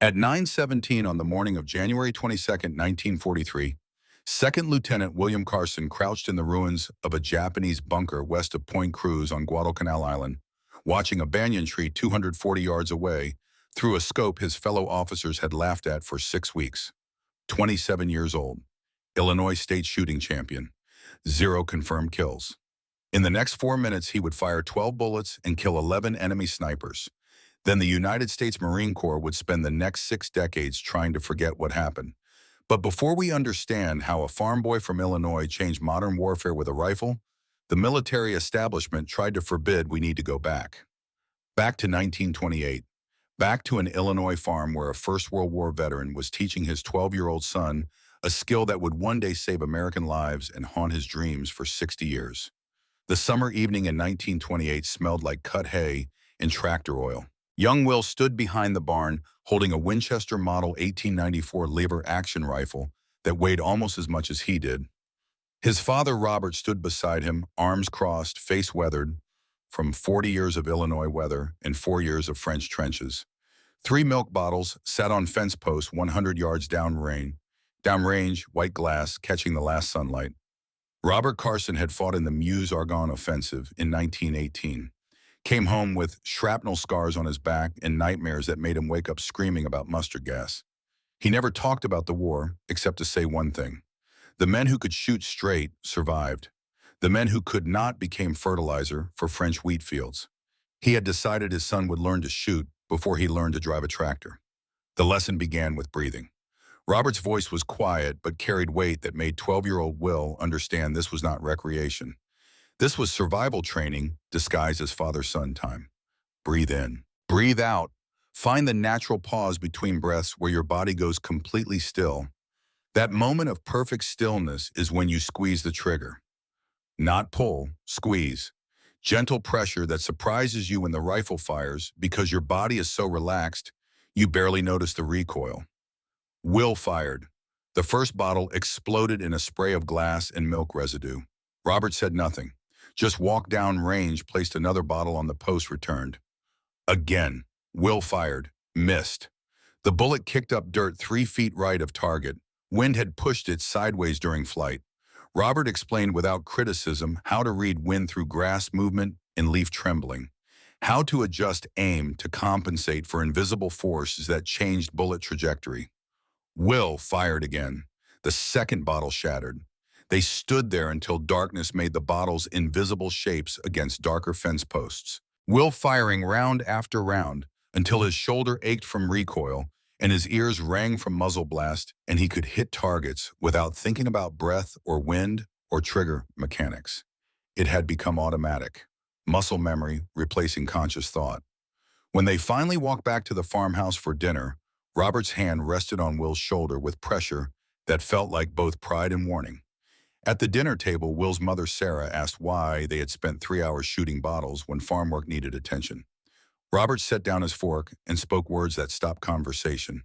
At 9:17 on the morning of January 22nd, 1943, Second Lieutenant William Carson crouched in the ruins of a Japanese bunker west of Point Cruz on Guadalcanal Island, watching a banyan tree 240 yards away through a scope his fellow officers had laughed at for 6 weeks. 27 years old, Illinois state shooting champion, 0 confirmed kills. In the next 4 minutes, he would fire 12 bullets and kill 11 enemy snipers. Then the United States Marine Corps would spend the next 6 decades trying to forget what happened. But before we understand how a farm boy from Illinois changed modern warfare with a rifle, the military establishment tried to forbid we need to go back. Back to 1928. Back to an Illinois farm where a First World War veteran was teaching his 12-year-old son a skill that would one day save American lives and haunt his dreams for 60 years. The summer evening in 1928 smelled like cut hay and tractor oil. Young Will stood behind the barn holding a Winchester Model 1894 lever action rifle that weighed almost as much as he did. His father, Robert, stood beside him, arms crossed, face weathered, from 40 years of Illinois weather and 4 years of French trenches. 3 milk bottles sat on fence posts 100 yards downrange, white glass catching the last sunlight. Robert Carson had fought in the Meuse-Argonne offensive in 1918. Came home with shrapnel scars on his back and nightmares that made him wake up screaming about mustard gas. He never talked about the war, except to say one thing. The men who could shoot straight survived. The men who could not became fertilizer for French wheat fields. He had decided his son would learn to shoot before he learned to drive a tractor. The lesson began with breathing. Robert's voice was quiet but carried weight that made 12-year-old Will understand this was not recreation. This was survival training disguised as father-son time. Breathe in. Breathe out. Find the natural pause between breaths where your body goes completely still. That moment of perfect stillness is when you squeeze the trigger. Not pull, squeeze. Gentle pressure that surprises you when the rifle fires because your body is so relaxed, you barely notice the recoil. Will fired. The first bottle exploded in a spray of glass and milk residue. Robert said nothing. Just walked down range, placed another bottle on the post, returned. Again, Will fired, missed. The bullet kicked up dirt 3 feet right of target. Wind had pushed it sideways during flight. Robert explained without criticism how to read wind through grass movement and leaf trembling, how to adjust aim to compensate for invisible forces that changed bullet trajectory. Will fired again. The second bottle shattered. They stood there until darkness made the bottles invisible shapes against darker fence posts. Will firing round after round until his shoulder ached from recoil and his ears rang from muzzle blast and he could hit targets without thinking about breath or wind or trigger mechanics. It had become automatic, muscle memory replacing conscious thought. When they finally walked back to the farmhouse for dinner, Robert's hand rested on Will's shoulder with pressure that felt like both pride and warning. At the dinner table, Will's mother, Sarah, asked why they had spent 3 hours shooting bottles when farm work needed attention. Robert set down his fork and spoke words that stopped conversation.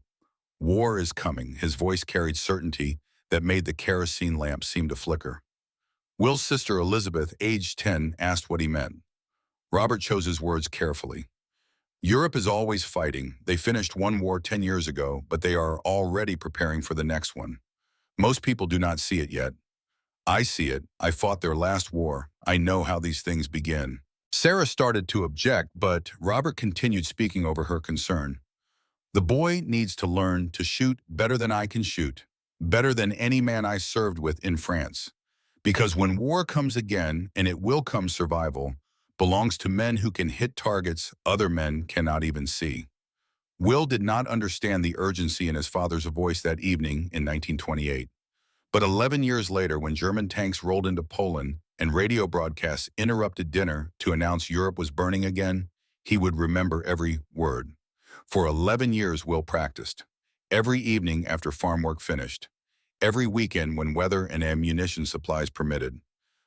War is coming. His voice carried certainty that made the kerosene lamp seem to flicker. Will's sister, Elizabeth, aged 10, asked what he meant. Robert chose his words carefully. Europe is always fighting. They finished one war 10 years ago, but they are already preparing for the next one. Most people do not see it yet. I see it. I fought their last war. I know how these things begin. Sarah started to object, but Robert continued speaking over her concern. The boy needs to learn to shoot better than I can shoot, better than any man I served with in France. Because when war comes again, and it will come, survival belongs to men who can hit targets other men cannot even see. Will did not understand the urgency in his father's voice that evening in 1928. But 11 years later, when German tanks rolled into Poland and radio broadcasts interrupted dinner to announce Europe was burning again, he would remember every word. For 11 years, Will practiced. Every evening after farm work finished. Every weekend when weather and ammunition supplies permitted.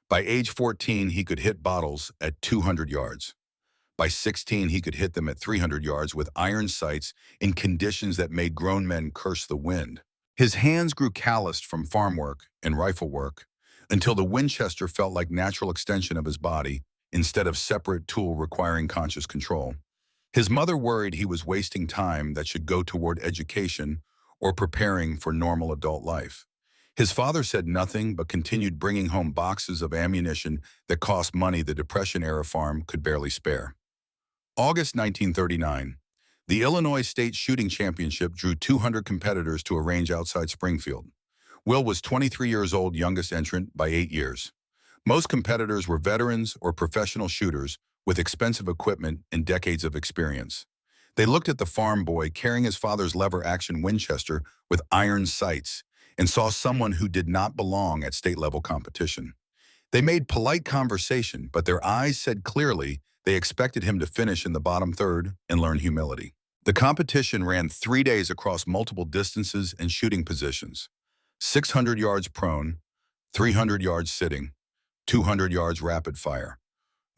By age 14, he could hit bottles at 200 yards. By 16, he could hit them at 300 yards with iron sights in conditions that made grown men curse the wind. His hands grew calloused from farm work and rifle work until the Winchester felt like natural extension of his body instead of separate tool requiring conscious control. His mother worried he was wasting time that should go toward education or preparing for normal adult life. His father said nothing but continued bringing home boxes of ammunition that cost money the Depression-era farm could barely spare. August 1939. The Illinois State Shooting Championship drew 200 competitors to a range outside Springfield. Will was 23 years old, youngest entrant by 8 years. Most competitors were veterans or professional shooters with expensive equipment and decades of experience. They looked at the farm boy carrying his father's lever-action Winchester with iron sights and saw someone who did not belong at state-level competition. They made polite conversation, but their eyes said clearly they expected him to finish in the bottom third and learn humility. The competition ran 3 days across multiple distances and shooting positions. 600 yards prone, 300 yards sitting, 200 yards rapid fire.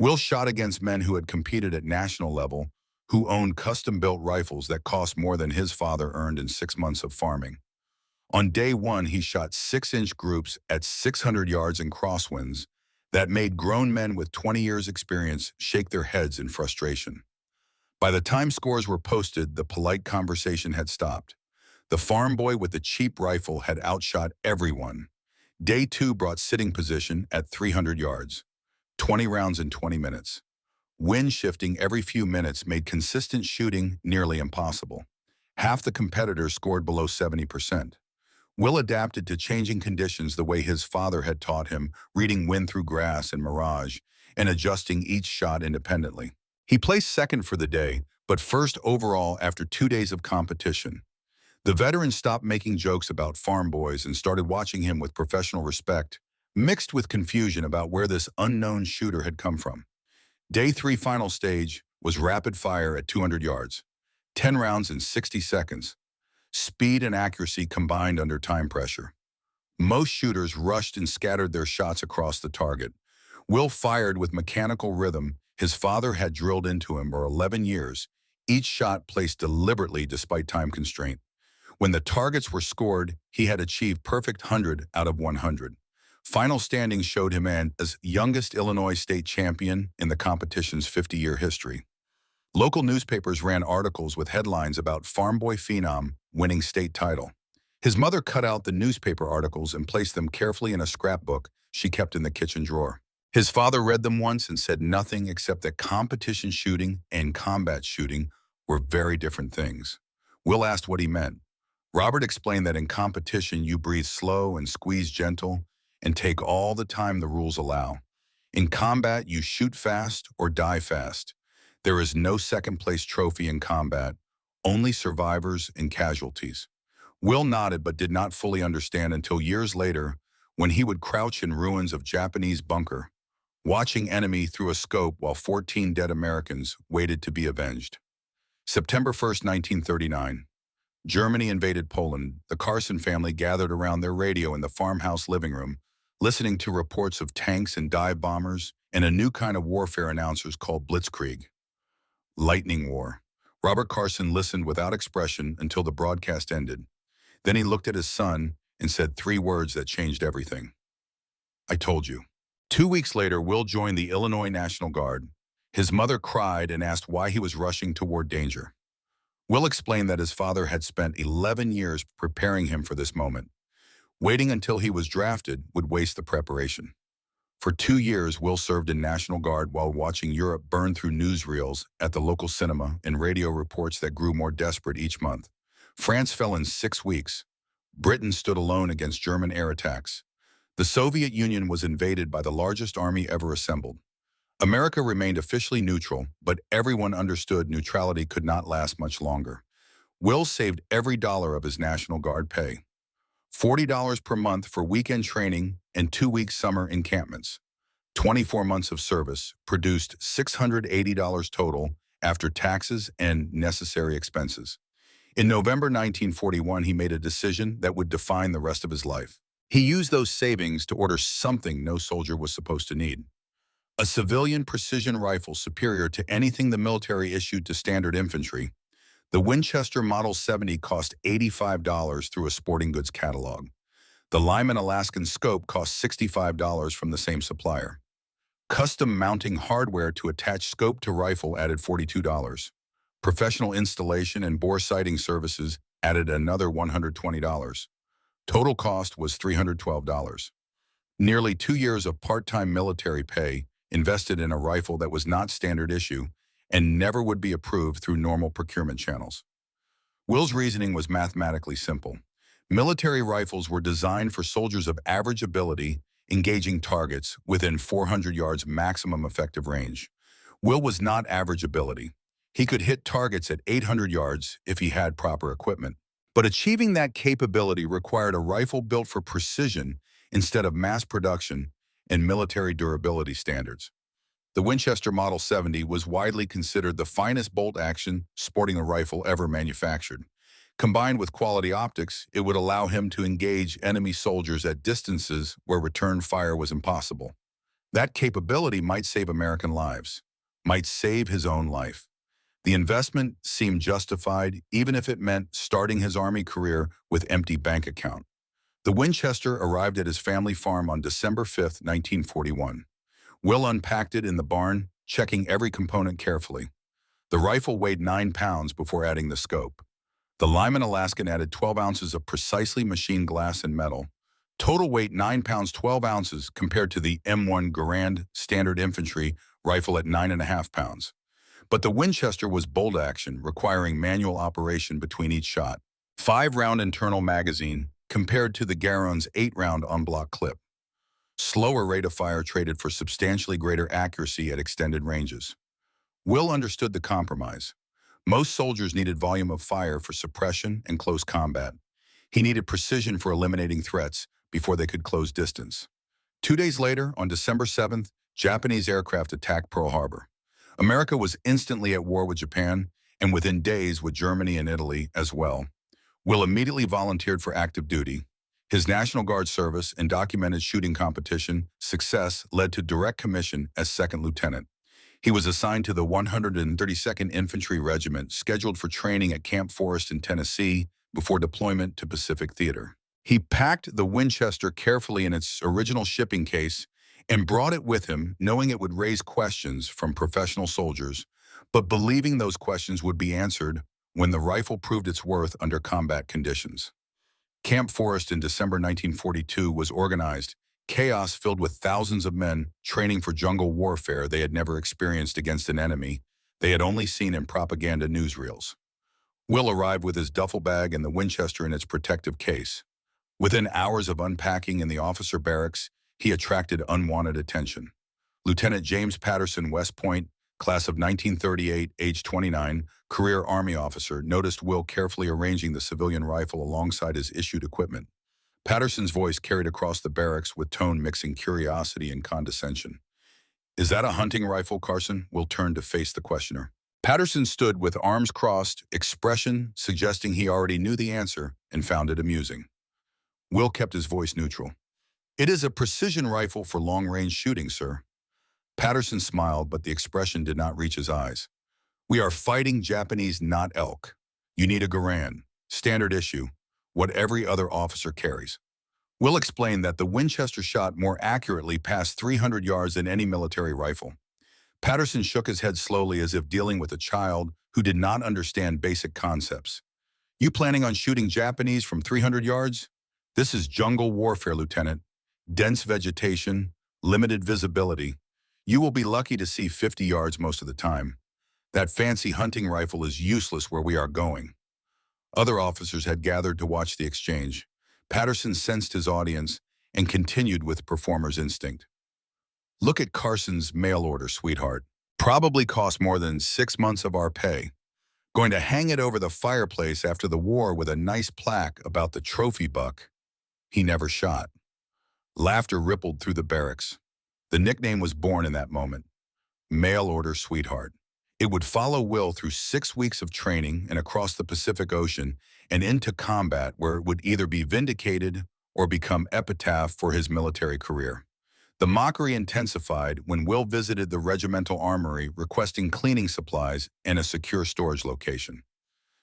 Will shot against men who had competed at national level, who owned custom-built rifles that cost more than his father earned in 6 months of farming. On day one, he shot 6-inch groups at 600 yards in crosswinds that made grown men with 20 years experience shake their heads in frustration. By the time scores were posted, the polite conversation had stopped. The farm boy with the cheap rifle had outshot everyone. Day two brought sitting position at 300 yards, 20 rounds in 20 minutes. Wind shifting every few minutes made consistent shooting nearly impossible. Half the competitors scored below 70%. Will adapted to changing conditions the way his father had taught him, reading wind through grass and mirage, and adjusting each shot independently. He placed second for the day, but first overall after 2 days of competition. The veteran stopped making jokes about farm boys and started watching him with professional respect, mixed with confusion about where this unknown shooter had come from. Day three final stage was rapid fire at 200 yards, 10 rounds in 60 seconds. Speed and accuracy combined under time pressure. Most shooters rushed and scattered their shots across the target. Will fired with mechanical rhythm his father had drilled into him for 11 years, each shot placed deliberately despite time constraint. When the targets were scored, he had achieved perfect 100 out of 100. Final standings showed him as youngest Illinois state champion in the competition's 50-year history. Local newspapers ran articles with headlines about farm boy phenom winning state title. His mother cut out the newspaper articles and placed them carefully in a scrapbook she kept in the kitchen drawer. His father read them once and said nothing except that competition shooting and combat shooting were very different things. Will asked what he meant. Robert explained that in competition you breathe slow and squeeze gentle and take all the time the rules allow. In combat you shoot fast or die fast. There is no second-place trophy in combat, only survivors and casualties. Will nodded but did not fully understand until years later when he would crouch in ruins of Japanese bunker, watching enemy through a scope while 14 dead Americans waited to be avenged. September 1st, 1939. Germany invaded Poland. The Carson family gathered around their radio in the farmhouse living room, listening to reports of tanks and dive bombers and a new kind of warfare announcers called Blitzkrieg. Lightning War. Robert Carson listened without expression until the broadcast ended. Then he looked at his son and said 3 words that changed everything. I told you. 2 weeks later, Will joined the Illinois National Guard. His mother cried and asked why he was rushing toward danger. Will explained that his father had spent 11 years preparing him for this moment. Waiting until he was drafted would waste the preparation. For 2 years, Will served in National Guard while watching Europe burn through newsreels at the local cinema and radio reports that grew more desperate each month. France fell in 6 weeks. Britain stood alone against German air attacks. The Soviet Union was invaded by the largest army ever assembled. America remained officially neutral, but everyone understood neutrality could not last much longer. Will saved every dollar of his National Guard pay. $40 per month for weekend training and 2-week summer encampments. 24 months of service produced $680 total after taxes and necessary expenses. In November 1941, he made a decision that would define the rest of his life. He used those savings to order something no soldier was supposed to need. A civilian precision rifle superior to anything the military issued to standard infantry. The Winchester Model 70 cost $85 through a sporting goods catalog. The Lyman Alaskan scope cost $65 from the same supplier. Custom mounting hardware to attach scope to rifle added $42. Professional installation and bore sighting services added another $120. Total cost was $312. Nearly 2 years of part-time military pay invested in a rifle that was not standard issue and never would be approved through normal procurement channels. Will's reasoning was mathematically simple. Military rifles were designed for soldiers of average ability, engaging targets within 400 yards maximum effective range. Will was not average ability. He could hit targets at 800 yards if he had proper equipment. But achieving that capability required a rifle built for precision instead of mass production and military durability standards. The Winchester Model 70 was widely considered the finest bolt-action sporting a rifle ever manufactured. Combined with quality optics, it would allow him to engage enemy soldiers at distances where return fire was impossible. That capability might save American lives, might save his own life. The investment seemed justified, even if it meant starting his Army career with empty bank account. The Winchester arrived at his family farm on December 5, 1941. Will unpacked it in the barn, checking every component carefully. The rifle weighed 9 pounds before adding the scope. The Lyman Alaskan added 12 ounces of precisely machined glass and metal. Total weight 9 pounds 12 ounces compared to the M1 Garand standard infantry rifle at 9.5 pounds. But the Winchester was bolt action, requiring manual operation between each shot. 5-round internal magazine compared to the Garand's 8-round en-bloc clip. Slower rate of fire traded for substantially greater accuracy at extended ranges. Will understood the compromise. Most soldiers needed volume of fire for suppression and close combat. He needed precision for eliminating threats before they could close distance. 2 days later, on December 7th, Japanese aircraft attacked Pearl Harbor. America was instantly at war with Japan, and within days with Germany and Italy as well. Will immediately volunteered for active duty. His National Guard service and documented shooting competition success led to direct commission as second lieutenant. He was assigned to the 132nd Infantry Regiment, scheduled for training at Camp Forrest in Tennessee before deployment to Pacific Theater. He packed the Winchester carefully in its original shipping case and brought it with him, knowing it would raise questions from professional soldiers, but believing those questions would be answered when the rifle proved its worth under combat conditions. Camp Forrest in December 1942 was organized, chaos filled with thousands of men training for jungle warfare they had never experienced against an enemy they had only seen in propaganda newsreels. Will arrived with his duffel bag and the Winchester in its protective case. Within hours of unpacking in the officer barracks, he attracted unwanted attention. Lieutenant James Patterson, West Point, class of 1938, age 29, career Army officer, noticed Will carefully arranging the civilian rifle alongside his issued equipment. Patterson's voice carried across the barracks with tone mixing curiosity and condescension. "Is that a hunting rifle, Carson?" Will turned to face the questioner. Patterson stood with arms crossed, expression suggesting he already knew the answer and found it amusing. Will kept his voice neutral. "It is a precision rifle for long-range shooting, sir." Patterson smiled, but the expression did not reach his eyes. "We are fighting Japanese, not elk. You need a Garand, standard issue, what every other officer carries." Will explained that the Winchester shot more accurately past 300 yards than any military rifle. Patterson shook his head slowly as if dealing with a child who did not understand basic concepts. "You planning on shooting Japanese from 300 yards? This is jungle warfare, Lieutenant. Dense vegetation, limited visibility. You will be lucky to see 50 yards most of the time. That fancy hunting rifle is useless where we are going." Other officers had gathered to watch the exchange. Patterson sensed his audience and continued with performer's instinct. "Look at Carson's mail order, sweetheart. Probably cost more than 6 months of our pay. Going to hang it over the fireplace after the war with a nice plaque about the trophy buck he never shot." Laughter rippled through the barracks. The nickname was born in that moment. Mail order sweetheart. It would follow Will through 6 weeks of training and across the Pacific Ocean and into combat, where it would either be vindicated or become epitaph for his military career. The mockery intensified when Will visited the regimental armory requesting cleaning supplies and a secure storage location.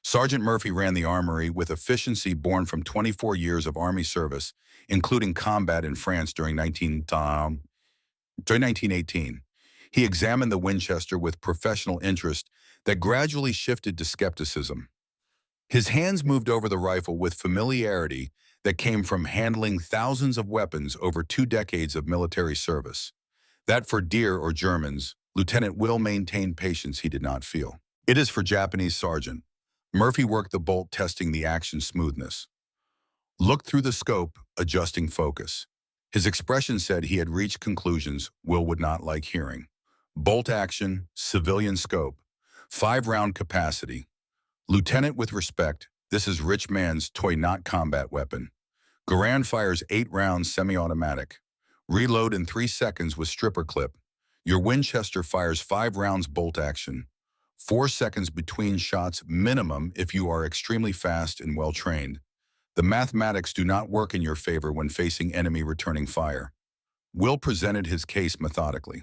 Sergeant Murphy ran the armory with efficiency born from 24 years of Army service, including combat in France during 1918. He examined the Winchester with professional interest, that gradually shifted to skepticism. His hands moved over the rifle with familiarity that came from handling thousands of weapons over 2 decades of military service. That for Deer or Germans, Lieutenant Will maintained patience he did not feel. It is for Japanese Sergeant. Murphy worked the bolt, testing the action smoothness. Looked through the scope, adjusting focus. His expression said he had reached conclusions Will would not like hearing. Bolt action, civilian scope, 5-round capacity. Lieutenant, with respect, this is rich man's toy, not combat weapon. Garand fires 8 rounds semi-automatic. Reload in 3 seconds with stripper clip. Your Winchester fires 5 rounds bolt action. 4 seconds between shots minimum if you are extremely fast and well-trained. The mathematics do not work in your favor when facing enemy returning fire. Will presented his case methodically.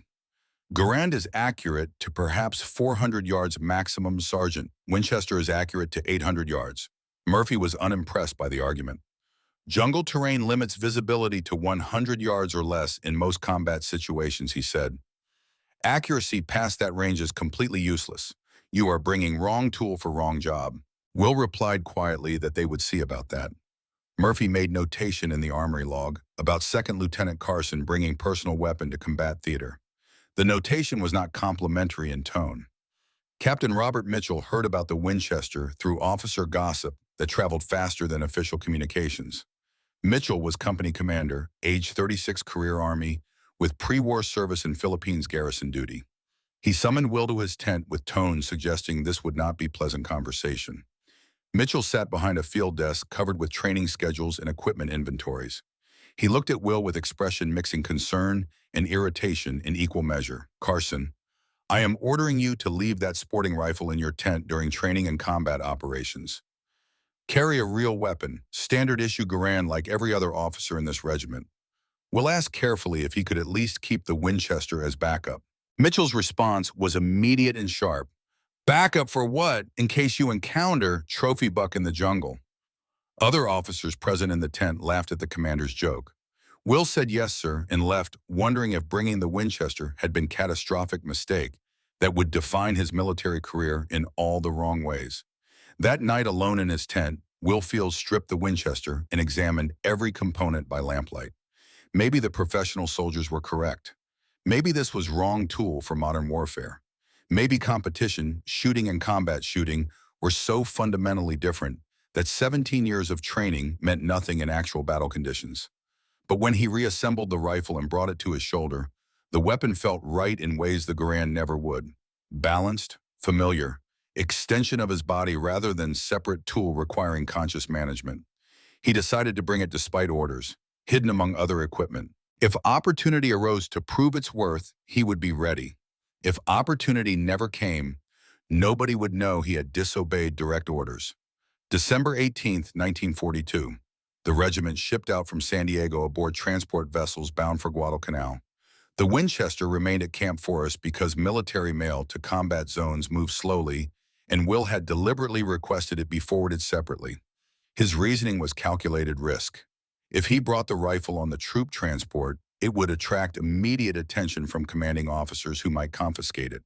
Garand is accurate to perhaps 400 yards maximum, Sergeant. Winchester is accurate to 800 yards. Murphy was unimpressed by the argument. Jungle terrain limits visibility to 100 yards or less in most combat situations, he said. Accuracy past that range is completely useless. You are bringing wrong tool for wrong job. Will replied quietly that they would see about that. Murphy made notation in the armory log about 2nd Lieutenant Carson bringing personal weapon to combat theater. The notation was not complimentary in tone. Captain Robert Mitchell heard about the Winchester through officer gossip that traveled faster than official communications. Mitchell was company commander, age 36, career Army, with pre-war service in Philippines garrison duty. He summoned Will to his tent with tones suggesting this would not be pleasant conversation. Mitchell sat behind a field desk covered with training schedules and equipment inventories. He looked at Will with expression mixing concern and irritation in equal measure. Carson, I am ordering you to leave that sporting rifle in your tent during training and combat operations. Carry a real weapon, standard issue Garand like every other officer in this regiment. Will asked carefully if he could at least keep the Winchester as backup. Mitchell's response was immediate and sharp. Backup for what? In case you encounter trophy buck in the jungle. Other officers present in the tent laughed at the commander's joke. Will said yes, sir, and left, wondering if bringing the Winchester had been a catastrophic mistake that would define his military career in all the wrong ways. That night, alone in his tent, Will Fields stripped the Winchester and examined every component by lamplight. Maybe the professional soldiers were correct. Maybe this was wrong tool for modern warfare. Maybe competition, shooting and combat shooting were so fundamentally different that 17 years of training meant nothing in actual battle conditions. But when he reassembled the rifle and brought it to his shoulder, the weapon felt right in ways the Garand never would. Balanced, familiar, extension of his body rather than separate tool requiring conscious management. He decided to bring it despite orders, hidden among other equipment. If opportunity arose to prove its worth, he would be ready. If opportunity never came, nobody would know he had disobeyed direct orders. December 18, 1942. The regiment shipped out from San Diego aboard transport vessels bound for Guadalcanal. The Winchester remained at Camp Forest because military mail to combat zones moved slowly, and Will had deliberately requested it be forwarded separately. His reasoning was calculated risk. If he brought the rifle on the troop transport, it would attract immediate attention from commanding officers who might confiscate it.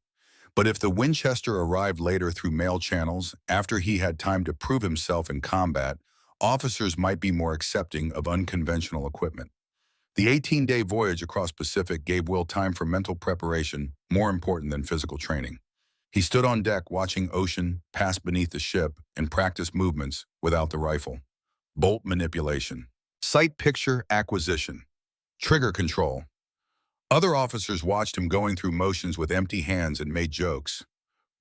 But if the Winchester arrived later through mail channels, after he had time to prove himself in combat, officers might be more accepting of unconventional equipment. The 18-day voyage across Pacific gave Will time for mental preparation, more important than physical training. He stood on deck watching ocean pass beneath the ship and practiced movements without the rifle. Bolt manipulation, sight picture acquisition, trigger control. Other officers watched him going through motions with empty hands and made jokes.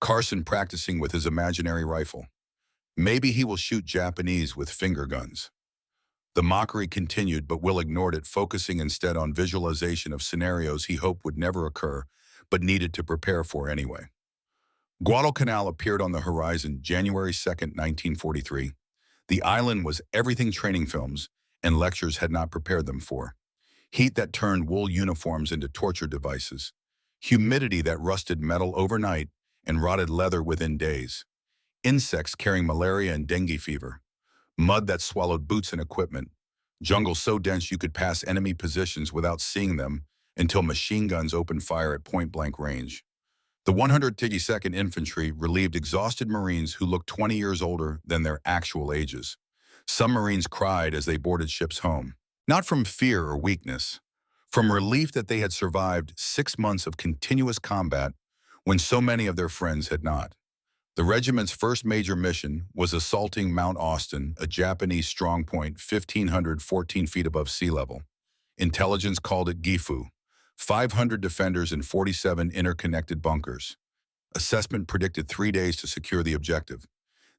Carson practicing with his imaginary rifle. Maybe he will shoot Japanese with finger guns. The mockery continued, but Will ignored it, focusing instead on visualization of scenarios he hoped would never occur, but needed to prepare for anyway. Guadalcanal appeared on the horizon January 2, 1943. The island was everything training films and lectures had not prepared them for. Heat that turned wool uniforms into torture devices. Humidity that rusted metal overnight and rotted leather within days. Insects carrying malaria and dengue fever. Mud that swallowed boots and equipment. Jungle so dense you could pass enemy positions without seeing them until machine guns opened fire at point-blank range. The 152nd Infantry relieved exhausted Marines who looked 20 years older than their actual ages. Some Marines cried as they boarded ships home, not from fear or weakness, from relief that they had survived 6 months of continuous combat when so many of their friends had not. The regiment's first major mission was assaulting Mount Austin, a Japanese strongpoint 1,514 feet above sea level. Intelligence called it Gifu, 500 defenders and 47 interconnected bunkers. Assessment predicted 3 days to secure the objective.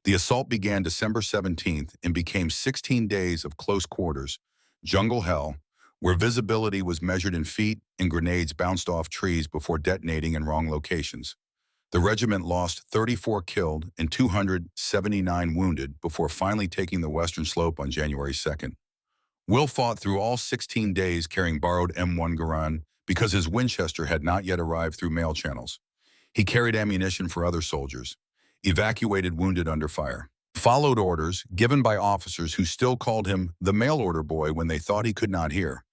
The assault began December 17th and became 16 days of close quarters, jungle hell, where visibility was measured in feet and grenades bounced off trees before detonating in wrong locations. The regiment lost 34 killed and 279 wounded before finally taking the western slope on January 2nd. Will fought through all 16 days carrying borrowed M1 Garand because his Winchester had not yet arrived through mail channels. He carried ammunition for other soldiers, evacuated wounded under fire, followed orders given by officers who still called him the mail order boy when they thought he could not hear.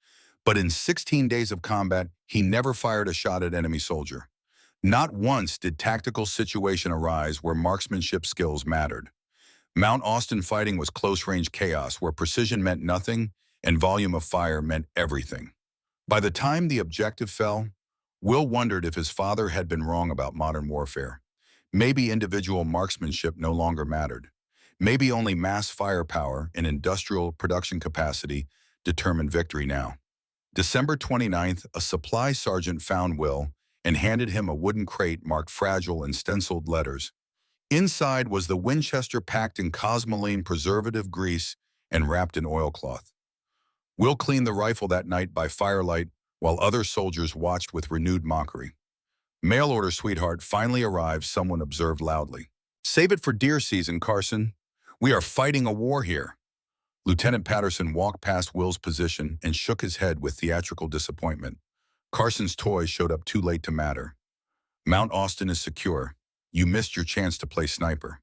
But in 16 days of combat, he never fired a shot at enemy soldier. Not once did tactical situation arise where marksmanship skills mattered. Mount Austin fighting was close-range chaos where precision meant nothing and volume of fire meant everything. By the time the objective fell, Will wondered if his father had been wrong about modern warfare. Maybe individual marksmanship no longer mattered. Maybe only mass firepower and industrial production capacity determined victory now. December 29th, a supply sergeant found Will and handed him a wooden crate marked fragile and stenciled letters. Inside was the Winchester packed in cosmoline preservative grease and wrapped in oilcloth. Will cleaned the rifle that night by firelight while other soldiers watched with renewed mockery. Mail order, sweetheart, finally arrived, someone observed loudly. Save it for deer season, Carson. We are fighting a war here. Lieutenant Patterson walked past Will's position and shook his head with theatrical disappointment. Carson's toy showed up too late to matter. Mount Austin is secure. You missed your chance to play sniper.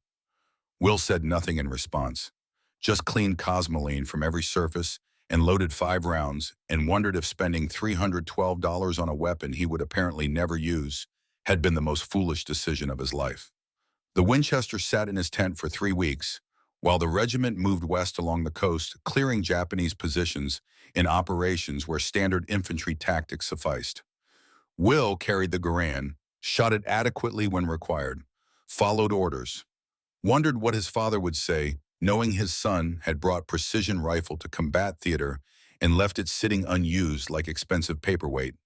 Will said nothing in response, just cleaned cosmoline from every surface and loaded 5 rounds and wondered if spending $312 on a weapon he would apparently never use had been the most foolish decision of his life. The Winchester sat in his tent for 3 weeks, while the regiment moved west along the coast, clearing Japanese positions in operations where standard infantry tactics sufficed. Will carried the Garand, shot it adequately when required, followed orders, wondered what his father would say, knowing his son had brought precision rifle to combat theater and left it sitting unused like expensive paperweight.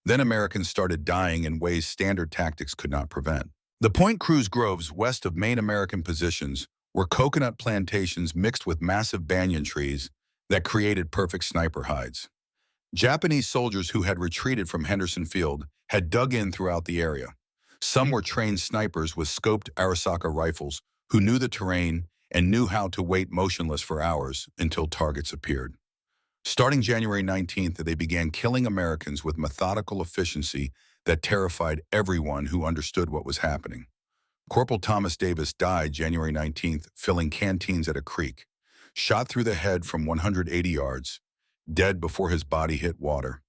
Then Americans started dying in ways standard tactics could not prevent. The Point Cruz groves west of main American positions were coconut plantations mixed with massive banyan trees that created perfect sniper hides. Japanese soldiers who had retreated from Henderson Field had dug in throughout the area. Some were trained snipers with scoped Arisaka rifles who knew the terrain and knew how to wait motionless for hours until targets appeared. Starting January 19th, they began killing Americans with methodical efficiency that terrified everyone who understood what was happening. Corporal Thomas Davis died January 19th, filling canteens at a creek, shot through the head from 180 yards, dead before his body hit water.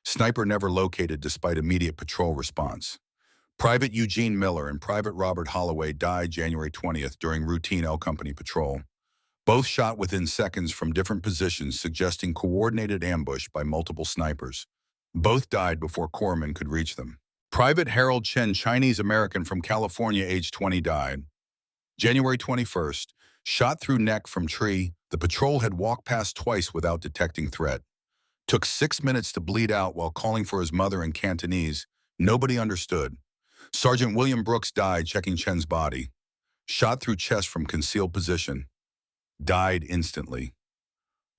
Sniper never located despite immediate patrol response. Private Eugene Miller and Private Robert Holloway died January 20th during routine L Company patrol. Both shot within seconds from different positions, suggesting coordinated ambush by multiple snipers. Both died before corpsmen could reach them. Private Harold Chen, Chinese-American from California, age 20, died. January 21st, shot through neck from tree, the patrol had walked past twice without detecting threat. Took 6 minutes to bleed out while calling for his mother in Cantonese. Nobody understood. Sergeant William Brooks died checking Chen's body. Shot through chest from concealed position. Died instantly.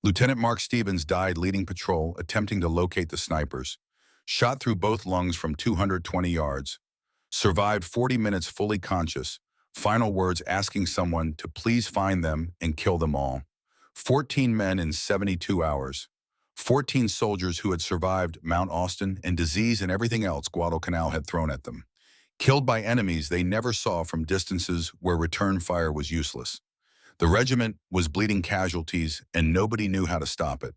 Lieutenant Mark Stevens died leading patrol, attempting to locate the snipers. Shot through both lungs from 220 yards. Survived 40 minutes fully conscious. Final words asking someone to please find them and kill them all. 14 men in 72 hours. 14 soldiers who had survived Mount Austin and disease and everything else Guadalcanal had thrown at them. Killed by enemies they never saw from distances where return fire was useless. The regiment was bleeding casualties and nobody knew how to stop it.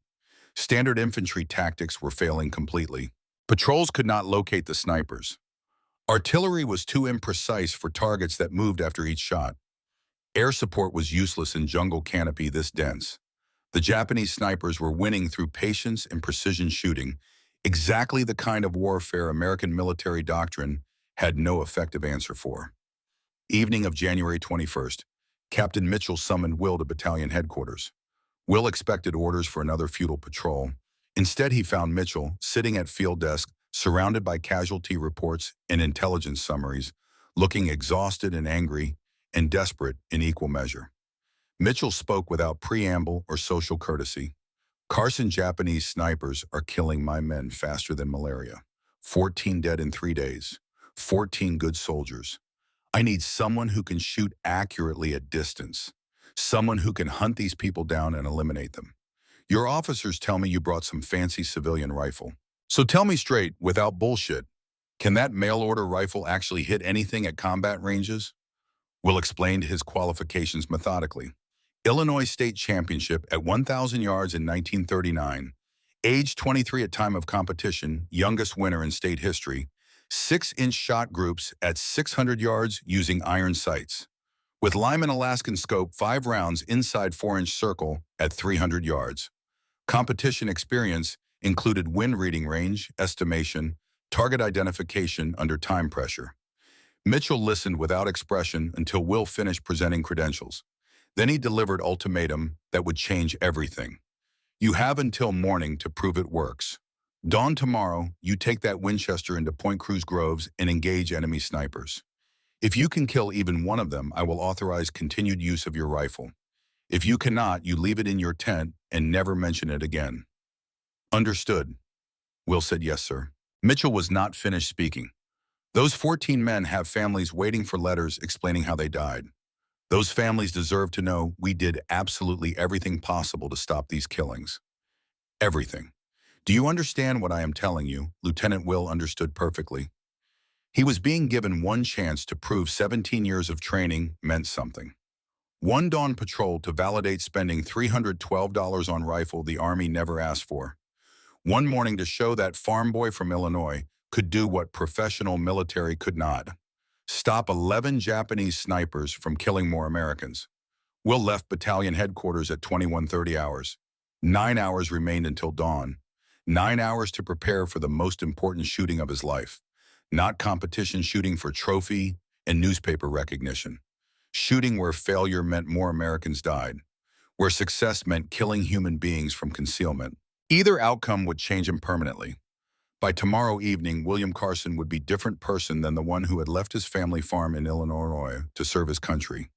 Standard infantry tactics were failing completely. Patrols could not locate the snipers. Artillery was too imprecise for targets that moved after each shot. Air support was useless in jungle canopy this dense. The Japanese snipers were winning through patience and precision shooting, exactly the kind of warfare American military doctrine had no effective answer for. Evening of January 21st, Captain Mitchell summoned Will to battalion headquarters. Will expected orders for another futile patrol. Instead, he found Mitchell sitting at field desk, surrounded by casualty reports and intelligence summaries, looking exhausted and angry and desperate in equal measure. Mitchell spoke without preamble or social courtesy. Carson, Japanese snipers are killing my men faster than malaria. 14 dead in 3 days. 14 good soldiers. I need someone who can shoot accurately at distance. Someone who can hunt these people down and eliminate them. Your officers tell me you brought some fancy civilian rifle. So tell me straight, without bullshit, can that mail-order rifle actually hit anything at combat ranges? Will explained his qualifications methodically. Illinois State Championship at 1,000 yards in 1939. Age 23 at time of competition, youngest winner in state history. 6-inch shot groups at 600 yards using iron sights. With Lyman Alaskan scope, 5 rounds inside 4-inch circle at 300 yards. Competition experience included wind reading range, estimation, target identification under time pressure. Mitchell listened without expression until Will finished presenting credentials. Then he delivered ultimatum that would change everything. You have until morning to prove it works. Dawn tomorrow, you take that Winchester into Point Cruz Groves and engage enemy snipers. If you can kill even one of them, I will authorize continued use of your rifle. If you cannot, you leave it in your tent and never mention it again. Understood. Will said, yes, sir. Mitchell was not finished speaking. Those 14 men have families waiting for letters explaining how they died. Those families deserve to know we did absolutely everything possible to stop these killings. Everything. Do you understand what I am telling you? Lieutenant Will understood perfectly. He was being given one chance to prove 17 years of training meant something. One dawn patrol to validate spending $312 on rifle the Army never asked for. One morning to show that farm boy from Illinois could do what professional military could not. Stop 11 Japanese snipers from killing more Americans. Will left battalion headquarters at 21:30 hours. 9 hours remained until dawn. 9 hours to prepare for the most important shooting of his life. Not competition shooting for trophy and newspaper recognition. Shooting where failure meant more Americans died. Where success meant killing human beings from concealment. Either outcome would change him permanently. By tomorrow evening, William Carson would be a different person than the one who had left his family farm in Illinois to serve his country.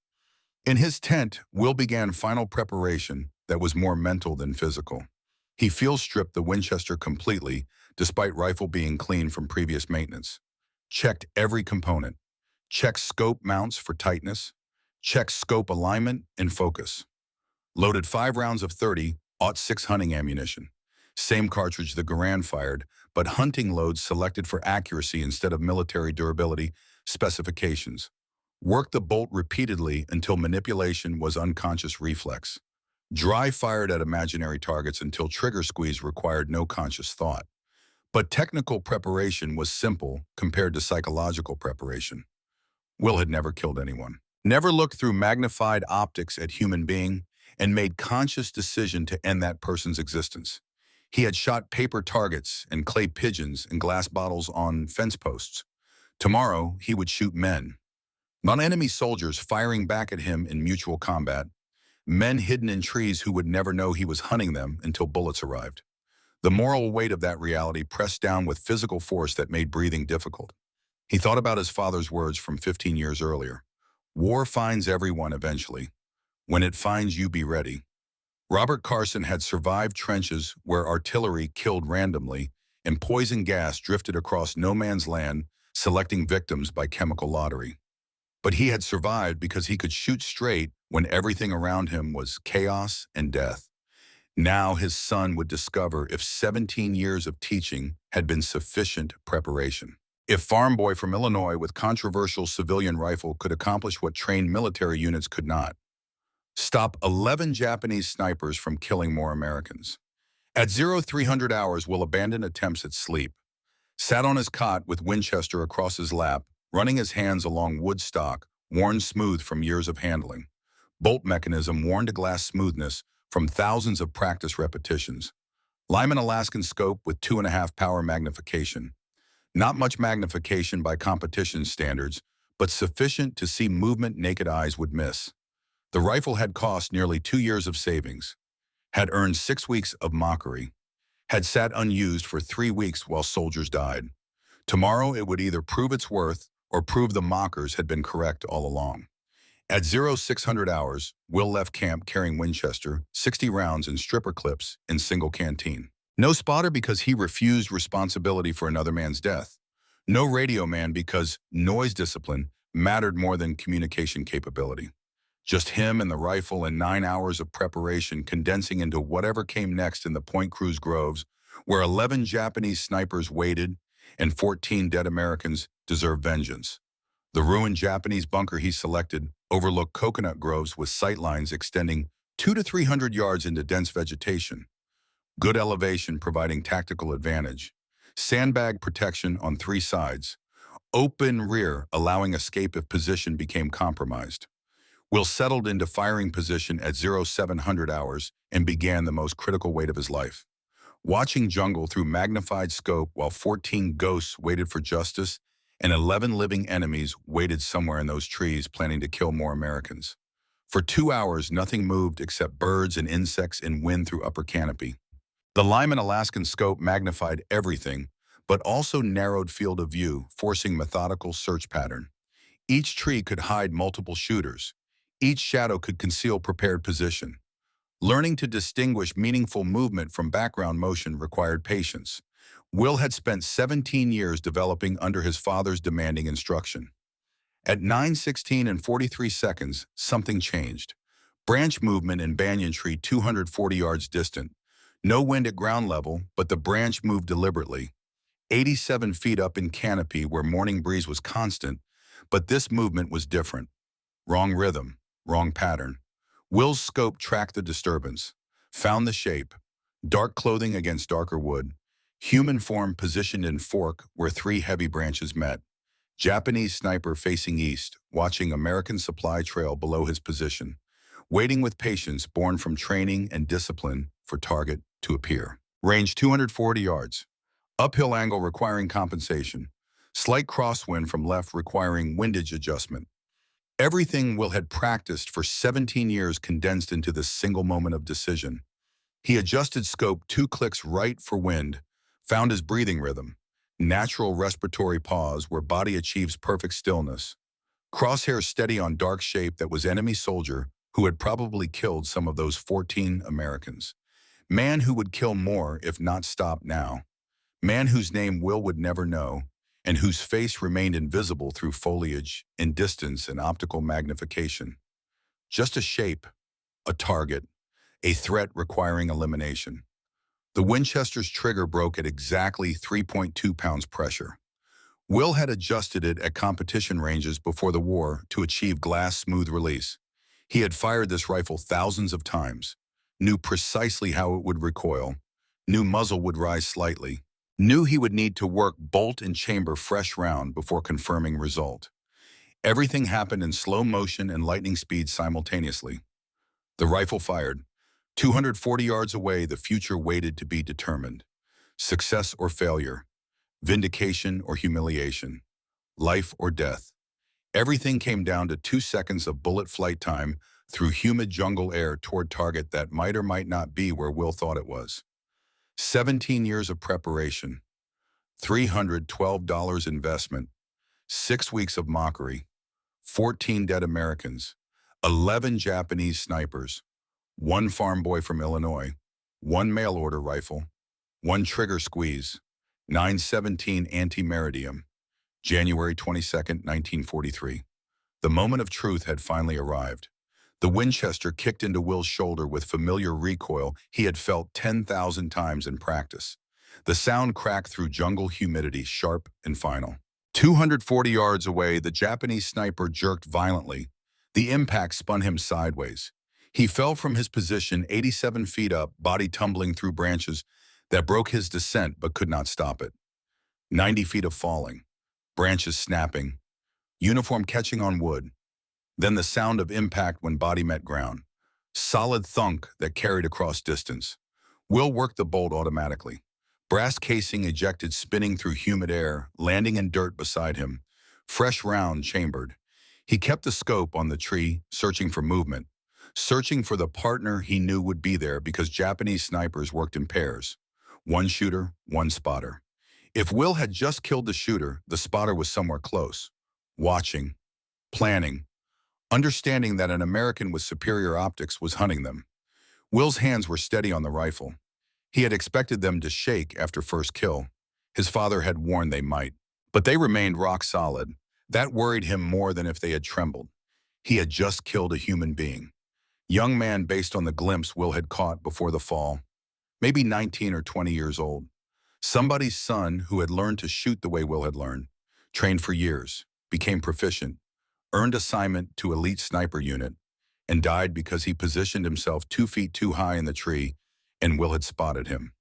In his tent, Will began final preparation that was more mental than physical. He field-stripped the Winchester completely, despite rifle being clean from previous maintenance. Checked every component. Checked scope mounts for tightness. Checked scope alignment and focus. Loaded 5 rounds of 30-06 hunting ammunition. Same cartridge the Garand fired, but hunting loads selected for accuracy instead of military durability specifications. Worked the bolt repeatedly until manipulation was unconscious reflex. Dry fired at imaginary targets until trigger squeeze required no conscious thought. But technical preparation was simple compared to psychological preparation. Will had never killed anyone. Never looked through magnified optics at human being and made conscious decision to end that person's existence. He had shot paper targets and clay pigeons and glass bottles on fence posts. Tomorrow, he would shoot men. Not enemy soldiers firing back at him in mutual combat. Men hidden in trees who would never know he was hunting them until bullets arrived. The moral weight of that reality pressed down with physical force that made breathing difficult. He thought about his father's words from 15 years earlier. War finds everyone eventually. When it finds you, be ready. Robert Carson had survived trenches where artillery killed randomly and poison gas drifted across no man's land, selecting victims by chemical lottery. But he had survived because he could shoot straight when everything around him was chaos and death. Now his son would discover if 17 years of teaching had been sufficient preparation. If farm boy from Illinois with controversial civilian rifle could accomplish what trained military units could not. Stop 11 Japanese snipers from killing more Americans. At 0300 hours, will abandon attempts at sleep. Sat on his cot with Winchester across his lap, running his hands along wood stock, worn smooth from years of handling. Bolt mechanism worn to glass smoothness from thousands of practice repetitions. Lyman Alaskan scope with 2.5 power magnification. Not much magnification by competition standards, but sufficient to see movement naked eyes would miss. The rifle had cost nearly 2 years of savings, had earned 6 weeks of mockery, had sat unused for 3 weeks while soldiers died. Tomorrow it would either prove its worth or prove the mockers had been correct all along. At 0600 hours, Will left camp carrying Winchester, 60 rounds and stripper clips in single canteen. No spotter because he refused responsibility for another man's death. No radio man because noise discipline mattered more than communication capability. Just him and the rifle and 9 hours of preparation condensing into whatever came next in the Point Cruz groves, where 11 Japanese snipers waited and 14 dead Americans deserved vengeance. The ruined Japanese bunker he selected overlooked coconut groves with sightlines extending 200 to 300 yards into dense vegetation. Good elevation providing tactical advantage. Sandbag protection on 3 sides. Open rear allowing escape if position became compromised. Will settled into firing position at 0700 hours and began the most critical wait of his life. Watching jungle through magnified scope while 14 ghosts waited for justice and 11 living enemies waited somewhere in those trees planning to kill more Americans. For 2 hours, nothing moved except birds and insects and wind through upper canopy. The Lyman Alaskan scope magnified everything, but also narrowed field of view, forcing methodical search pattern. Each tree could hide multiple shooters. Each shadow could conceal prepared position. Learning to distinguish meaningful movement from background motion required patience. Will had spent 17 years developing under his father's demanding instruction. At 9:16 and 43 seconds, something changed. Branch movement in banyan tree 240 yards distant. No wind at ground level, but the branch moved deliberately. 87 feet up in canopy where morning breeze was constant, but this movement was different. Wrong rhythm, wrong pattern. Will's scope tracked the disturbance, found the shape, dark clothing against darker wood, human form positioned in fork where 3 heavy branches met. Japanese sniper facing east, watching American supply trail below his position, waiting with patience born from training and discipline for target to appear. Range 240 yards. Uphill angle requiring compensation. Slight crosswind from left requiring windage adjustment. Everything Will had practiced for 17 years condensed into this single moment of decision. He adjusted scope 2 clicks right for wind, found his breathing rhythm, natural respiratory pause where body achieves perfect stillness. Crosshairs steady on dark shape that was enemy soldier who had probably killed some of those 14 Americans. Man who would kill more if not stopped now. Man whose name Will would never know, and whose face remained invisible through foliage, in distance and optical magnification. Just a shape, a target, a threat requiring elimination. The Winchester's trigger broke at exactly 3.2 pounds pressure. Will had adjusted it at competition ranges before the war to achieve glass smooth release. He had fired this rifle thousands of times, knew precisely how it would recoil, knew muzzle would rise slightly, knew he would need to work bolt and chamber fresh round before confirming result. Everything happened in slow motion and lightning speed simultaneously. The rifle fired. 240 yards away, the future waited to be determined. Success or failure, vindication or humiliation, life or death. Everything came down to 2 seconds of bullet flight time through humid jungle air toward target that might or might not be where Will thought it was. 17 years of preparation, $312 investment, 6 weeks of mockery, 14 dead Americans, 11 Japanese snipers, 1 farm boy from Illinois, 1 mail-order rifle, 1 trigger squeeze, 917 anti-meridium, January 22nd, 1943. The moment of truth had finally arrived. The Winchester kicked into Will's shoulder with familiar recoil he had felt 10,000 times in practice. The sound cracked through jungle humidity, sharp and final. 240 yards away, the Japanese sniper jerked violently. The impact spun him sideways. He fell from his position 87 feet up, body tumbling through branches that broke his descent but could not stop it. 90 feet of falling, branches snapping, uniform catching on wood, then the sound of impact when body met ground. Solid thunk that carried across distance. Will worked the bolt automatically. Brass casing ejected spinning through humid air, landing in dirt beside him. Fresh round chambered. He kept the scope on the tree, searching for movement. Searching for the partner he knew would be there because Japanese snipers worked in pairs. One shooter, one spotter. If Will had just killed the shooter, the spotter was somewhere close. Watching. Planning. Understanding that an American with superior optics was hunting them. Will's hands were steady on the rifle. He had expected them to shake after first kill. His father had warned they might. But they remained rock solid. That worried him more than if they had trembled. He had just killed a human being. Young man based on the glimpse Will had caught before the fall. Maybe 19 or 20 years old. Somebody's son who had learned to shoot the way Will had learned. Trained for years. Became proficient. Earned assignment to elite sniper unit. And died because he positioned himself 2 feet too high in the tree and Will had spotted him.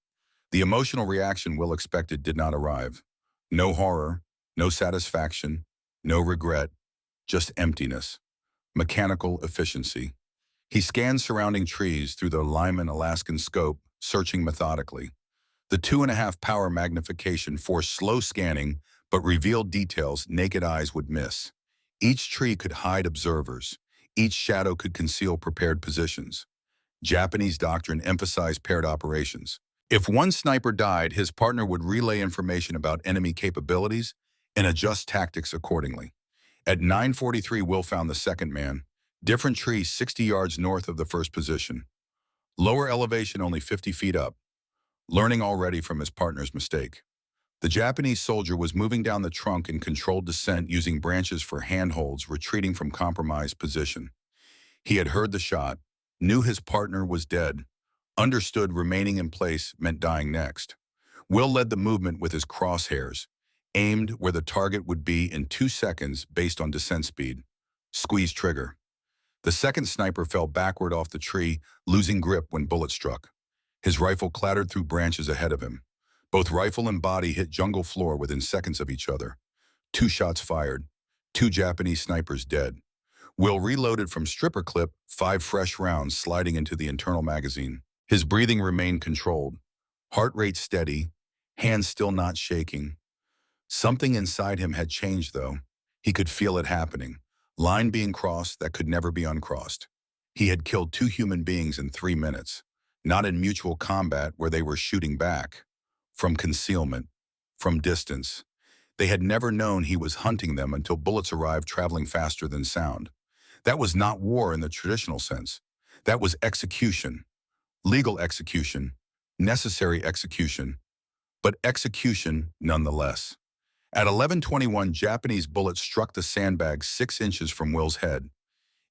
The emotional reaction Will expected did not arrive. No horror, no satisfaction, no regret, just emptiness. Mechanical efficiency. He scanned surrounding trees through the Lyman Alaskan scope, searching methodically. The 2.5 power magnification forced slow scanning, but revealed details naked eyes would miss. Each tree could hide observers. Each shadow could conceal prepared positions. Japanese doctrine emphasized paired operations. If one sniper died, his partner would relay information about enemy capabilities and adjust tactics accordingly. At 9:43, Will found the second man. Different tree 60 yards north of the first position. Lower elevation only 50 feet up. Learning already from his partner's mistake. The Japanese soldier was moving down the trunk in controlled descent using branches for handholds, retreating from compromised position. He had heard the shot, knew his partner was dead, understood remaining in place meant dying next. Will led the movement with his crosshairs, aimed where the target would be in 2 seconds based on descent speed. Squeeze trigger. The second sniper fell backward off the tree, losing grip when bullet struck. His rifle clattered through branches ahead of him. Both rifle and body hit jungle floor within seconds of each other. 2 shots fired. 2 Japanese snipers dead. Will reloaded from stripper clip, 5 fresh rounds sliding into the internal magazine. His breathing remained controlled. Heart rate steady, hands still not shaking. Something inside him had changed, though. He could feel it happening. Line being crossed that could never be uncrossed. He had killed 2 human beings in 3 minutes. Not in mutual combat where they were shooting back. From concealment. From distance. They had never known he was hunting them until bullets arrived traveling faster than sound. That was not war in the traditional sense. That was execution. Legal execution. Necessary execution. But execution nonetheless. At 11:21, Japanese bullets struck the sandbag 6 inches from Will's head.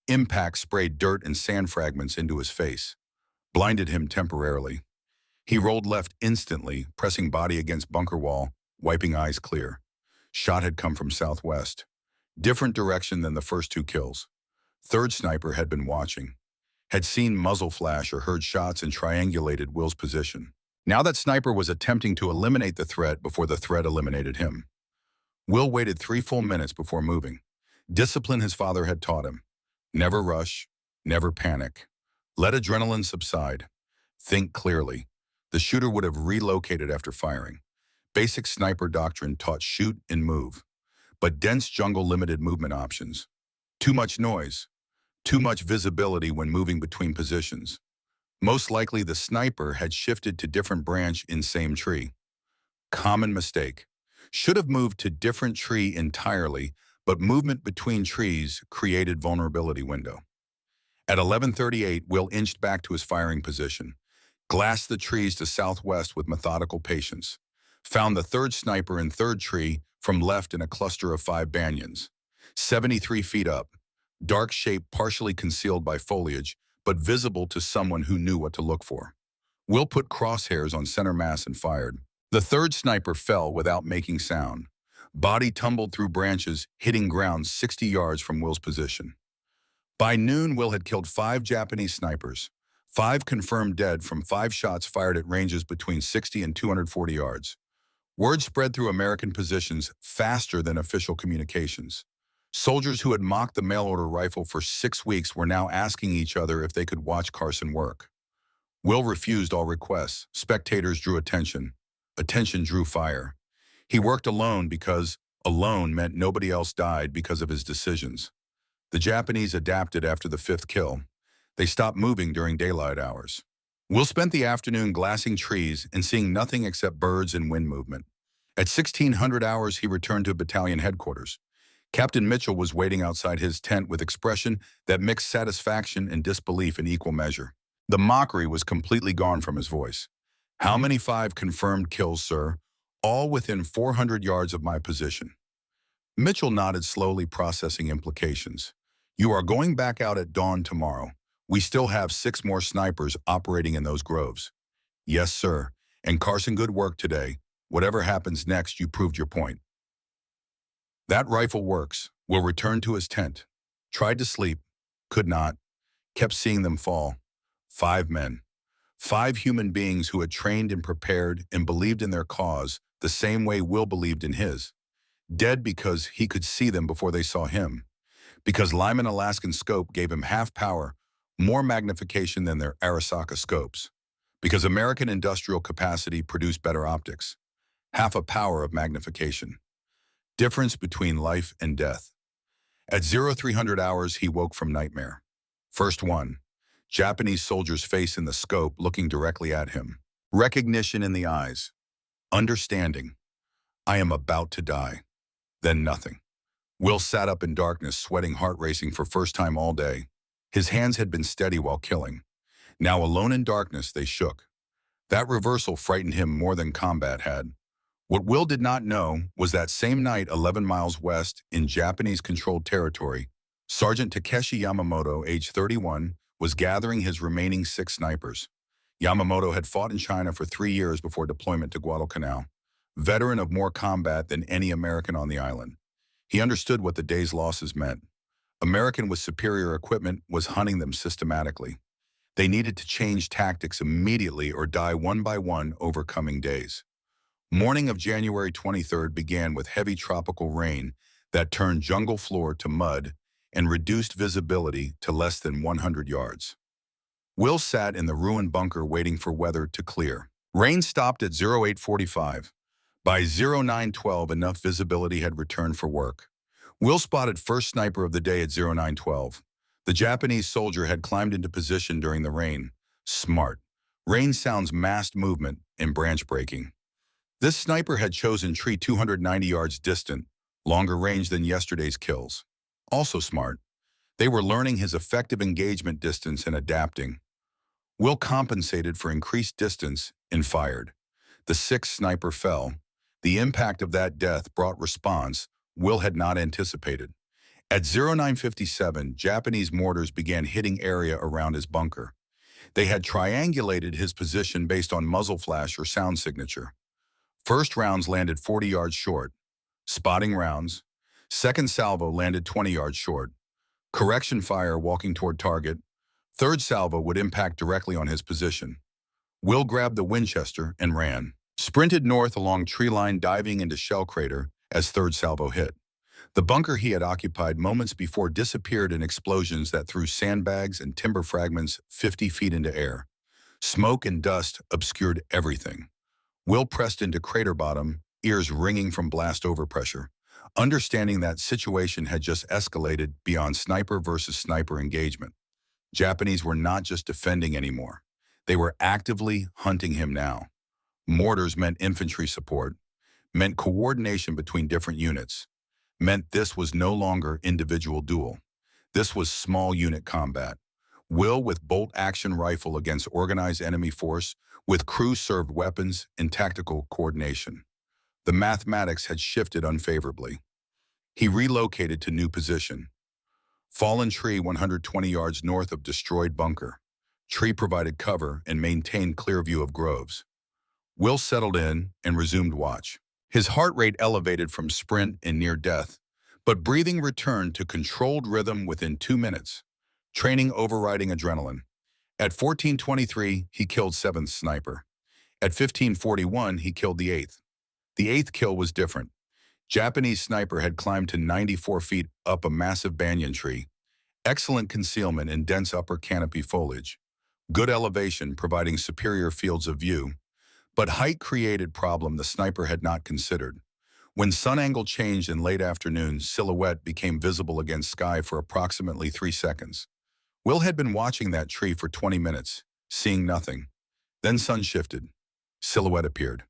Impact sprayed dirt and sand fragments into his face. Blinded him temporarily. He rolled left instantly, pressing body against bunker wall, wiping eyes clear. Shot had come from southwest. Different direction than the first 2 kills. Third sniper had been watching. Had seen muzzle flash or heard shots and triangulated Will's position. Now that sniper was attempting to eliminate the threat before the threat eliminated him. Will waited 3 full minutes before moving. Discipline his father had taught him. Never rush, never panic. Let adrenaline subside. Think clearly. The shooter would have relocated after firing. Basic sniper doctrine taught shoot and move. But dense jungle limited movement options. Too much noise. Too much visibility when moving between positions. Most likely the sniper had shifted to different branch in same tree. Common mistake. Should have moved to different tree entirely, but movement between trees created vulnerability window. At 11:38, Will inched back to his firing position. Glassed the trees to southwest with methodical patience. Found the third sniper in third tree from left in a cluster of 5 banyans. 73 feet up. Dark shape partially concealed by foliage, but visible to someone who knew what to look for. Will put crosshairs on center mass and fired. The third sniper fell without making sound. Body tumbled through branches, hitting ground 60 yards from Will's position. By noon, Will had killed 5 Japanese snipers. 5 confirmed dead from 5 shots fired at ranges between 60 and 240 yards. Word spread through American positions faster than official communications. Soldiers who had mocked the mail-order rifle for 6 weeks were now asking each other if they could watch Carson work. Will refused all requests. Spectators drew attention. Attention drew fire. He worked alone because alone meant nobody else died because of his decisions. The Japanese adapted after the fifth kill. They stopped moving during daylight hours. Will spent the afternoon glassing trees and seeing nothing except birds and wind movement. At 1600 hours, he returned to battalion headquarters. Captain Mitchell was waiting outside his tent with expression that mixed satisfaction and disbelief in equal measure. The mockery was completely gone from his voice. "How many 5 confirmed kills, sir? All within 400 yards of my position." Mitchell nodded slowly, processing implications. "You are going back out at dawn tomorrow. We still have 6 more snipers operating in those groves." "Yes, sir. And Carson, good work today. Whatever happens next, you proved your point." "That rifle works." Will returned to his tent. Tried to sleep. Could not. Kept seeing them fall. 5 men. 5 human beings who had trained and prepared and believed in their cause the same way Will believed in his. Dead because he could see them before they saw him. Because Lyman Alaskan scope gave him half power, more magnification than their Arasaka scopes. Because American industrial capacity produced better optics. Half a power of magnification. Difference between life and death. At 0300 hours, he woke from nightmare. First one. Japanese soldier's face in the scope looking directly at him. Recognition in the eyes. Understanding. I am about to die. Then nothing. Will sat up in darkness, sweating, heart racing for first time all day. His hands had been steady while killing. Now alone in darkness, they shook. That reversal frightened him more than combat had. What Will did not know was that same night, 11 miles west in Japanese-controlled territory, Sergeant Takeshi Yamamoto, age 31, was gathering his remaining 6 snipers. Yamamoto had fought in China for 3 years before deployment to Guadalcanal, veteran of more combat than any American on the island. He understood what the day's losses meant. American with superior equipment was hunting them systematically. They needed to change tactics immediately or die one by one over coming days. Morning of January 23rd began with heavy tropical rain that turned jungle floor to mud and reduced visibility to less than 100 yards. Will sat in the ruined bunker waiting for weather to clear. Rain stopped at 0845. By 0912, enough visibility had returned for work. Will spotted first sniper of the day at 0912. The Japanese soldier had climbed into position during the rain. Smart. Rain sounds massed movement and branch breaking. This sniper had chosen tree 290 yards distant, longer range than yesterday's kills. Also smart. They were learning his effective engagement distance and adapting. Will compensated for increased distance and fired. The 6th sniper fell. The impact of that death brought response Will had not anticipated. At 0957, Japanese mortars began hitting area around his bunker. They had triangulated his position based on muzzle flash or sound signature. First rounds landed 40 yards short. Spotting rounds. Second salvo landed 20 yards short. Correction fire walking toward target. Third salvo would impact directly on his position. Will grabbed the Winchester and ran. Sprinted north along tree line, diving into shell crater as third salvo hit. The bunker he had occupied moments before disappeared in explosions that threw sandbags and timber fragments 50 feet into air. Smoke and dust obscured everything. Will pressed into crater bottom, ears ringing from blast overpressure, understanding that situation had just escalated beyond sniper versus sniper engagement. Japanese were not just defending anymore. They were actively hunting him now. Mortars meant infantry support, meant coordination between different units, meant this was no longer individual duel. This was small unit combat. Will with bolt-action rifle against organized enemy force with crew-served weapons and tactical coordination. The mathematics had shifted unfavorably. He relocated to new position. Fallen tree 120 yards north of destroyed bunker. Tree provided cover and maintained clear view of groves. Will settled in and resumed watch. His heart rate elevated from sprint and near death, but breathing returned to controlled rhythm within 2 minutes. Training overriding adrenaline. At 14:23, he killed 7th sniper. At 15:41, he killed the 8th. The eighth kill was different. Japanese sniper had climbed to 94 feet up a massive banyan tree. Excellent concealment in dense upper canopy foliage. Good elevation providing superior fields of view. But height created problem the sniper had not considered. When sun angle changed in late afternoon, silhouette became visible against sky for approximately 3 seconds. Will had been watching that tree for 20 minutes, seeing nothing. Then sun shifted. Silhouette appeared.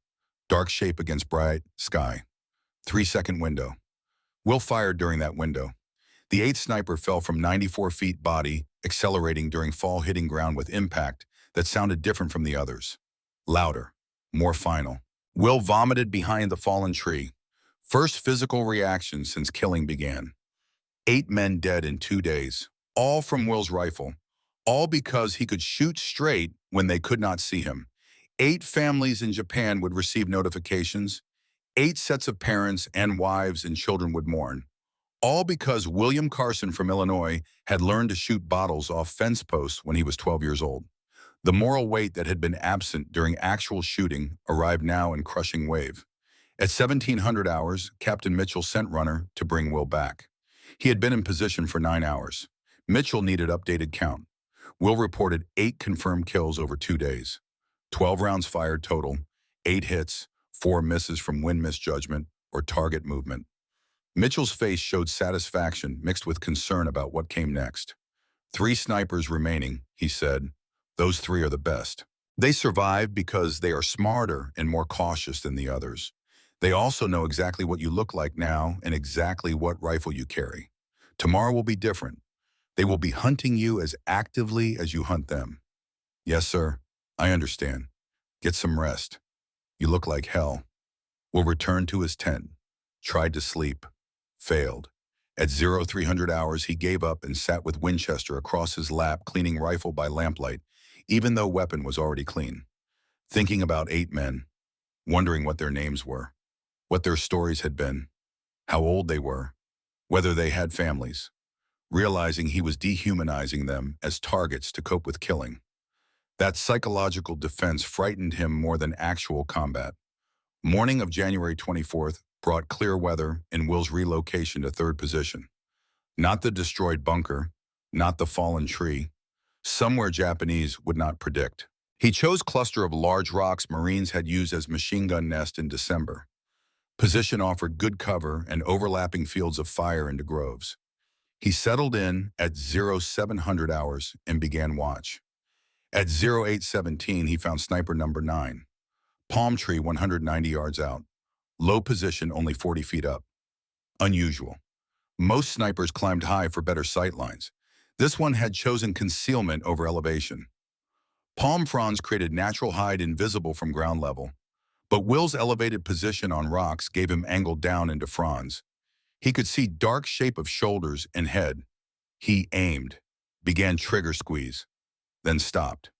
Dark shape against bright sky. 3-second window. Will fired during that window. The eighth sniper fell from 94 feet body, accelerating during fall, hitting ground with impact that sounded different from the others. Louder. More final. Will vomited behind the fallen tree. First physical reaction since killing began. 8 men dead in 2 days. All from Will's rifle. All because he could shoot straight when they could not see him. 8 families in Japan would receive notifications. 8 sets of parents and wives and children would mourn. All because William Carson from Illinois had learned to shoot bottles off fence posts when he was 12 years old. The moral weight that had been absent during actual shooting arrived now in crushing wave. At 1700 hours, Captain Mitchell sent runner to bring Will back. He had been in position for 9 hours. Mitchell needed updated count. Will reported 8 confirmed kills over 2 days. 12 rounds fired total, 8 hits, 4 misses from wind misjudgment or target movement. Mitchell's face showed satisfaction mixed with concern about what came next. 3 snipers remaining, he said. Those 3 are the best. They survive because they are smarter and more cautious than the others. They also know exactly what you look like now and exactly what rifle you carry. Tomorrow will be different. They will be hunting you as actively as you hunt them. Yes, sir. I understand. Get some rest. You look like hell. Will returned to his tent. Tried to sleep. Failed. At 0300 hours, he gave up and sat with Winchester across his lap, cleaning rifle by lamplight, even though weapon was already clean. Thinking about 8 men. Wondering what their names were. What their stories had been. How old they were. Whether they had families. Realizing he was dehumanizing them as targets to cope with killing. That psychological defense frightened him more than actual combat. Morning of January 24th brought clear weather and Will's relocation to 3rd position. Not the destroyed bunker, not the fallen tree, somewhere Japanese would not predict. He chose cluster of large rocks Marines had used as machine gun nest in December. Position offered good cover and overlapping fields of fire into groves. He settled in at 0700 hours and began watch. At 0817, he found sniper number 9. Palm tree 190 yards out. Low position only 40 feet up. Unusual. Most snipers climbed high for better sight lines. This one had chosen concealment over elevation. Palm fronds created natural hide invisible from ground level. But Will's elevated position on rocks gave him angled down into fronds. He could see dark shape of shoulders and head. He aimed, began trigger squeeze, then stopped.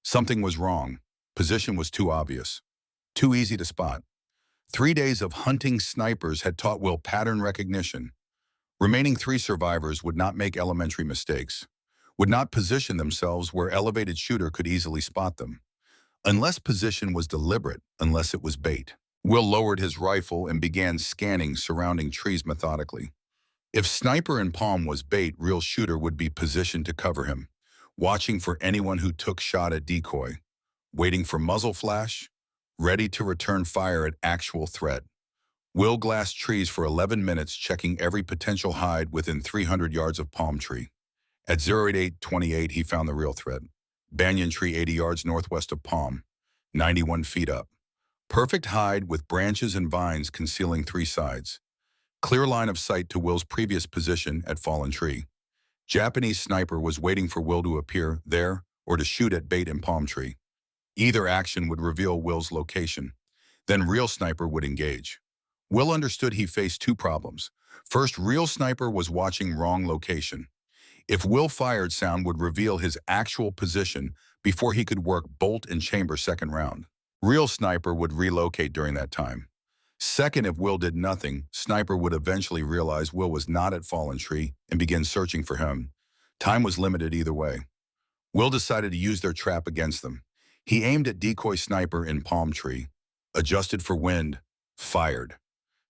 Something was wrong. Position was too obvious. Too easy to spot. 3 days of hunting snipers had taught Will pattern recognition. Remaining 3 survivors would not make elementary mistakes, would not position themselves where elevated shooter could easily spot them. Unless position was deliberate, unless it was bait. Will lowered his rifle and began scanning surrounding trees methodically. If sniper in palm was bait, real shooter would be positioned to cover him, watching for anyone who took shot at decoy, waiting for muzzle flash, ready to return fire at actual threat. Will glassed trees for 11 minutes, checking every potential hide within 300 yards of palm tree. At 0828, he found the real threat. Banyan tree 80 yards northwest of palm, 91 feet up. Perfect hide with branches and vines concealing 3 sides. Clear line of sight to Will's previous position at fallen tree. Japanese sniper was waiting for Will to appear there or to shoot at bait in palm tree. Either action would reveal Will's location. Then real sniper would engage. Will understood he faced 2 problems. First, real sniper was watching wrong location. If Will fired, sound would reveal his actual position before he could work bolt and chamber second round. Real sniper would relocate during that time. Second, if Will did nothing, sniper would eventually realize Will was not at fallen tree and begin searching for him. Time was limited either way. Will decided to use their trap against them. He aimed at decoy sniper in palm tree, adjusted for wind, Fired.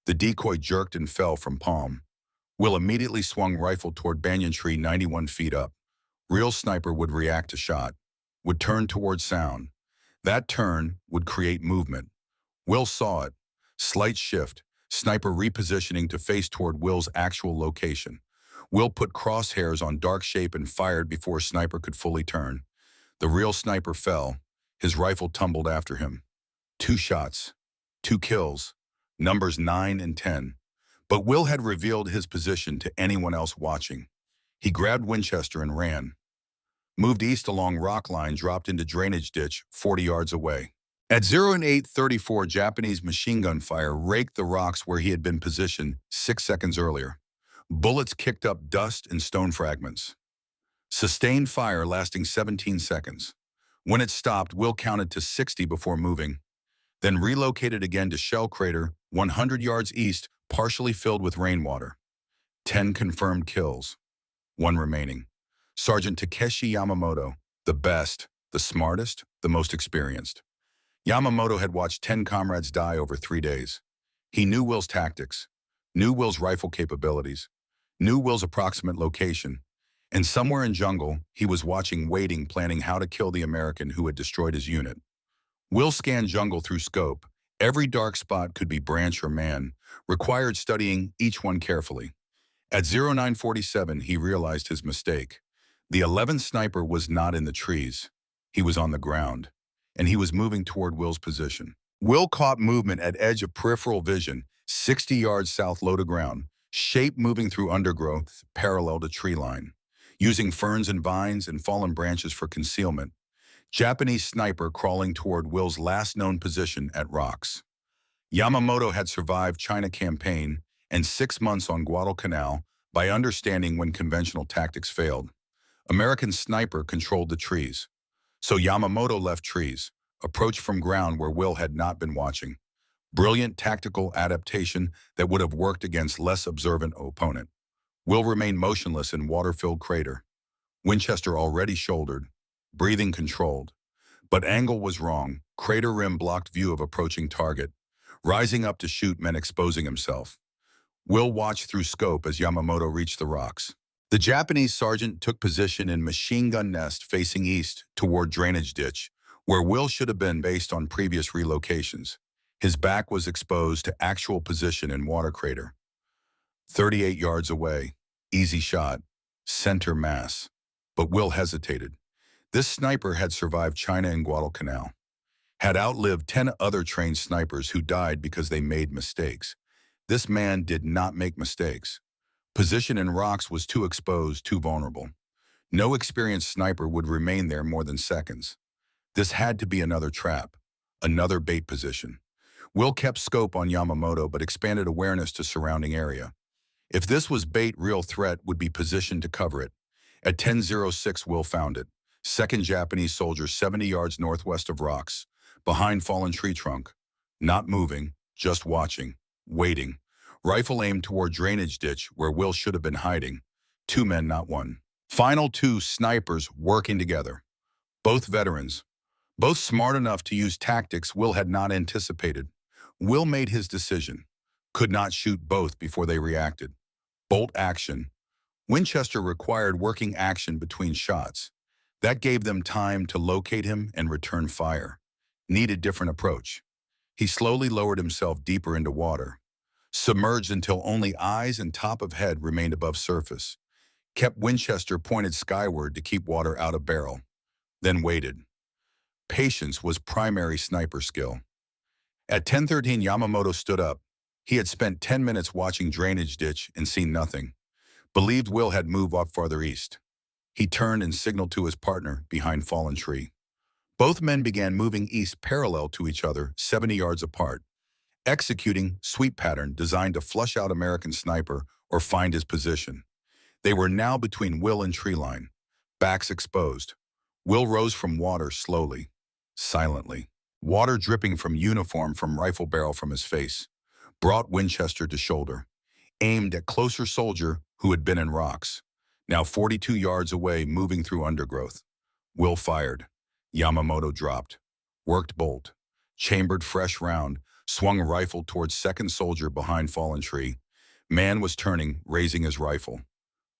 The decoy jerked and fell from palm. Will immediately swung rifle toward banyan tree 91 feet up. Real sniper would react to shot, would turn toward sound. That turn would create movement. Will saw it. Slight shift. Sniper repositioning to face toward Will's actual location. Will put crosshairs on dark shape and fired before sniper could fully turn. The real sniper fell. His rifle tumbled after him. 2 shots. 2 kills. Numbers 9 and 10. But Will had revealed his position to anyone else watching. He grabbed Winchester and ran. Moved east along rock line, dropped into drainage ditch 40 yards away. At 08:34, Japanese machine gun fire raked the rocks where he had been positioned 6 seconds earlier. Bullets kicked up dust and stone fragments. Sustained fire lasting 17 seconds. When it stopped, Will counted to 60 before moving, then relocated again to shell crater 100 yards east, partially filled with rainwater. 10 confirmed kills. 1 remaining. Sergeant Takeshi Yamamoto, the best, the smartest, the most experienced. Yamamoto had watched 10 comrades die over 3 days. He knew Will's tactics, knew Will's rifle capabilities, knew Will's approximate location, and somewhere in jungle, he was watching, waiting, planning how to kill the American who had destroyed his unit. Will scanned jungle through scope. Every dark spot could be branch or man, required studying each one carefully. At 09:47, he realized his mistake. The 11th sniper was not in the trees. He was on the ground, and he was moving toward Will's position. Will caught movement at edge of peripheral vision, 60 yards south low to ground, shape moving through undergrowth parallel to tree line, using ferns and vines and fallen branches for concealment. Japanese sniper crawling toward Will's last known position at rocks. Yamamoto had survived China campaign and 6 months on Guadalcanal by understanding when conventional tactics failed. American sniper controlled the trees. So Yamamoto left trees, approached from ground where Will had not been watching. Brilliant tactical adaptation that would have worked against less observant opponent. Will remained motionless in water-filled crater. Winchester already shouldered, breathing controlled. But angle was wrong. Crater rim blocked view of approaching target. Rising up to shoot meant exposing himself. Will watched through scope as Yamamoto reached the rocks. The Japanese sergeant took position in machine gun nest facing east toward drainage ditch, where Will should have been based on previous relocations. His back was exposed to actual position in water crater. 38 yards away, easy shot, center mass. But Will hesitated. This sniper had survived China and Guadalcanal, had outlived 10 other trained snipers who died because they made mistakes. This man did not make mistakes. Position in rocks was too exposed, too vulnerable. No experienced sniper would remain there more than seconds. This had to be another trap, another bait position. Will kept scope on Yamamoto but expanded awareness to surrounding area. If this was bait, real threat would be positioned to cover it. At 10:06, Will found it. Second Japanese soldier 70 yards northwest of rocks, behind fallen tree trunk. Not moving, just watching, waiting. Rifle aimed toward drainage ditch where Will should have been hiding. 2 men, not 1. Final 2 snipers working together. Both veterans. Both smart enough to use tactics Will had not anticipated. Will made his decision. Could not shoot both before they reacted. Bolt action. Winchester required working action between shots. That gave them time to locate him and return fire. Needed different approach. He slowly lowered himself deeper into water. Submerged until only eyes and top of head remained above surface. Kept Winchester pointed skyward to keep water out of barrel. Then waited. Patience was primary sniper skill. At 10:13, Yamamoto stood up. He had spent 10 minutes watching drainage ditch and seen nothing. Believed Will had moved off farther east. He turned and signaled to his partner behind fallen tree. Both men began moving east parallel to each other, 70 yards apart, executing sweep pattern designed to flush out American sniper or find his position. They were now between Will and tree line, backs exposed. Will rose from water slowly, silently. Water dripping from uniform from rifle barrel from his face. Brought Winchester to shoulder. Aimed at closer soldier who had been in rocks. Now 42 yards away, moving through undergrowth. Will fired. Yamamoto dropped. Worked bolt. Chambered fresh round. Swung a rifle towards second soldier behind fallen tree. Man was turning, raising his rifle.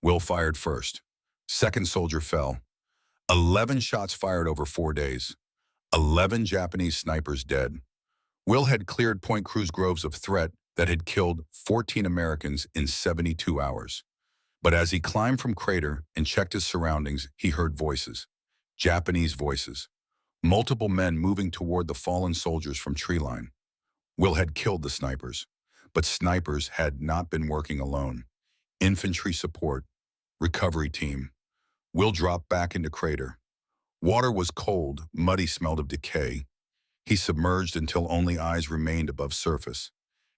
Will fired first. Second soldier fell. 11 shots fired over 4 days. 11 Japanese snipers dead. Will had cleared Point Cruz groves of threat that had killed 14 Americans in 72 hours. But as he climbed from crater and checked his surroundings, he heard voices. Japanese voices. Multiple men moving toward the fallen soldiers from tree line. Will had killed the snipers, but snipers had not been working alone. Infantry support, recovery team. Will dropped back into crater. Water was cold, muddy, smelled of decay. He submerged until only eyes remained above surface.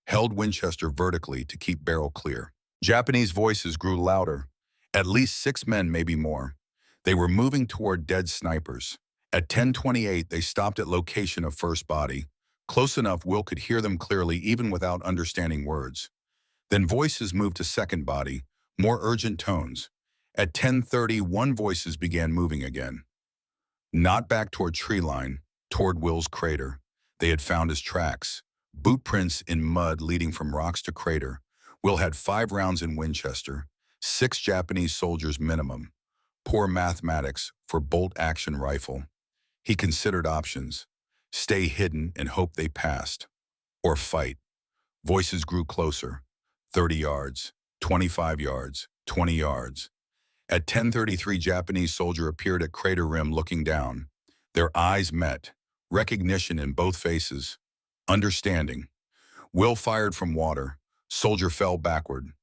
Held Winchester vertically to keep barrel clear. Japanese voices grew louder. At least 6 men, maybe more. They were moving toward dead snipers. At 10:28, they stopped at location of first body. Close enough Will could hear them clearly even without understanding words. Then voices moved to second body, more urgent tones. At 10:30, voices began moving again. Not back toward tree line, toward Will's crater. They had found his tracks. Boot prints in mud leading from rocks to crater. Will had 5 rounds in Winchester, 6 Japanese soldiers minimum. Poor mathematics for bolt-action rifle. He considered options. Stay hidden and hope they passed. Or fight. Voices grew closer. 30 yards, 25 yards, 20 yards. At 10:33, Japanese soldier appeared at crater rim looking down. Their eyes met. Recognition in both faces. Understanding. Will fired from water. Soldier fell backward.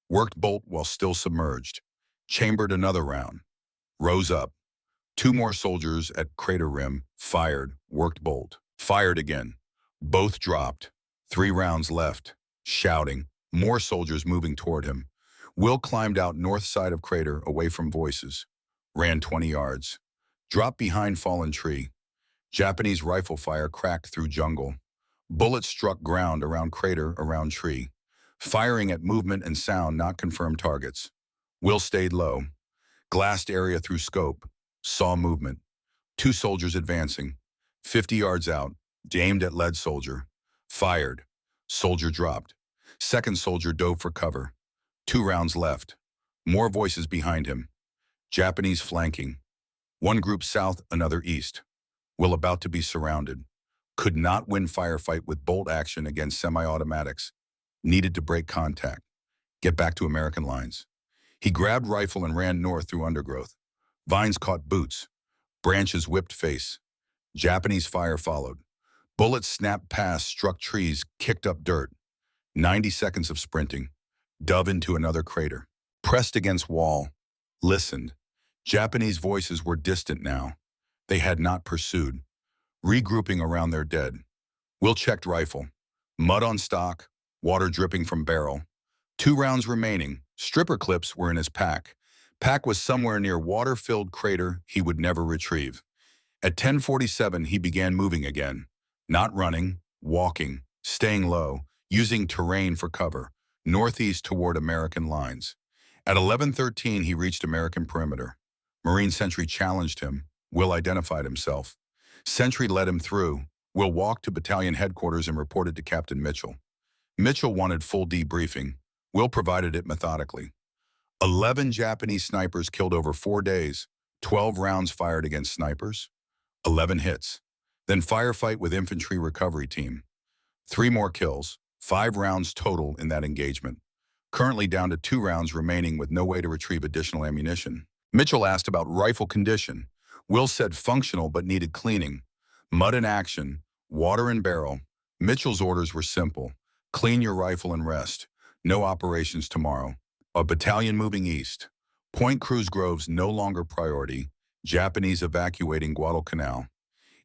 Worked bolt while still submerged. Chambered another round. Rose up. 2 more soldiers at crater rim. Fired. Worked bolt. Fired again. Both dropped. 3 rounds left. Shouting. More soldiers moving toward him. Will climbed out north side of crater away from voices. Ran 20 yards. Dropped behind fallen tree. Japanese rifle fire cracked through jungle. Bullets struck ground around crater around tree. Firing at movement and sound not confirmed targets. Will stayed low. Glassed area through scope. Saw movement. 2 soldiers advancing. 50 yards out. Aimed at lead soldier. Fired. Soldier dropped. Second soldier dove for cover. 2 rounds left. More voices behind him. Japanese flanking. 1 group south, another east. Will about to be surrounded. Could not win firefight with bolt action against semi-automatics. Needed to break contact. Get back to American lines. He grabbed rifle and ran north through undergrowth. Vines caught boots. Branches whipped face. Japanese fire followed. Bullets snapped past, struck trees, kicked up dirt. 90 seconds of sprinting. Dove into another crater. Pressed against wall. Listened. Japanese voices were distant now. They had not pursued. Regrouping around their dead. Will checked rifle. Mud on stock. Water dripping from barrel. 2 rounds remaining. Stripper clips were in his pack. Pack was somewhere near water-filled crater he would never retrieve. At 10:47, he began moving again. Not running, walking, staying low, using terrain for cover, northeast toward American lines. At 11:13, he reached American perimeter. Marine sentry challenged him. Will identified himself. Sentry led him through. Will walked to battalion headquarters and reported to Captain Mitchell. Mitchell wanted full debriefing. Will provided it methodically. 11 Japanese snipers killed over 4 days. 12 rounds fired against snipers. 11 hits. Then firefight with infantry recovery team. 3 more kills. 5 rounds total in that engagement. Currently down to 2 rounds remaining with no way to retrieve additional ammunition. Mitchell asked about rifle condition. Will said functional but needed cleaning. Mud in action. Water in barrel. Mitchell's orders were simple. Clean your rifle and rest. No operations tomorrow. A battalion moving east. Point Cruz Groves no longer priority. Japanese evacuating Guadalcanal.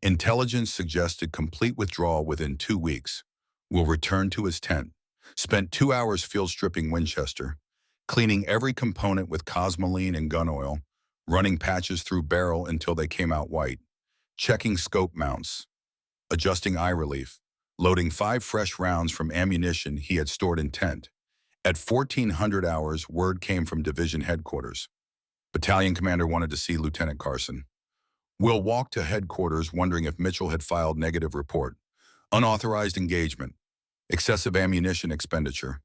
Intelligence suggested complete withdrawal within 2 weeks. Will return to his tent. Spent 2 hours field stripping Winchester. Cleaning every component with cosmoline and gun oil. Running patches through barrel until they came out white. Checking scope mounts. Adjusting eye relief. Loading 5 fresh rounds from ammunition he had stored in tent. At 1400 hours, word came from division headquarters. Battalion commander wanted to see Lieutenant Carson. Will walked to headquarters wondering if Mitchell had filed negative report. Unauthorized engagement, excessive ammunition expenditure,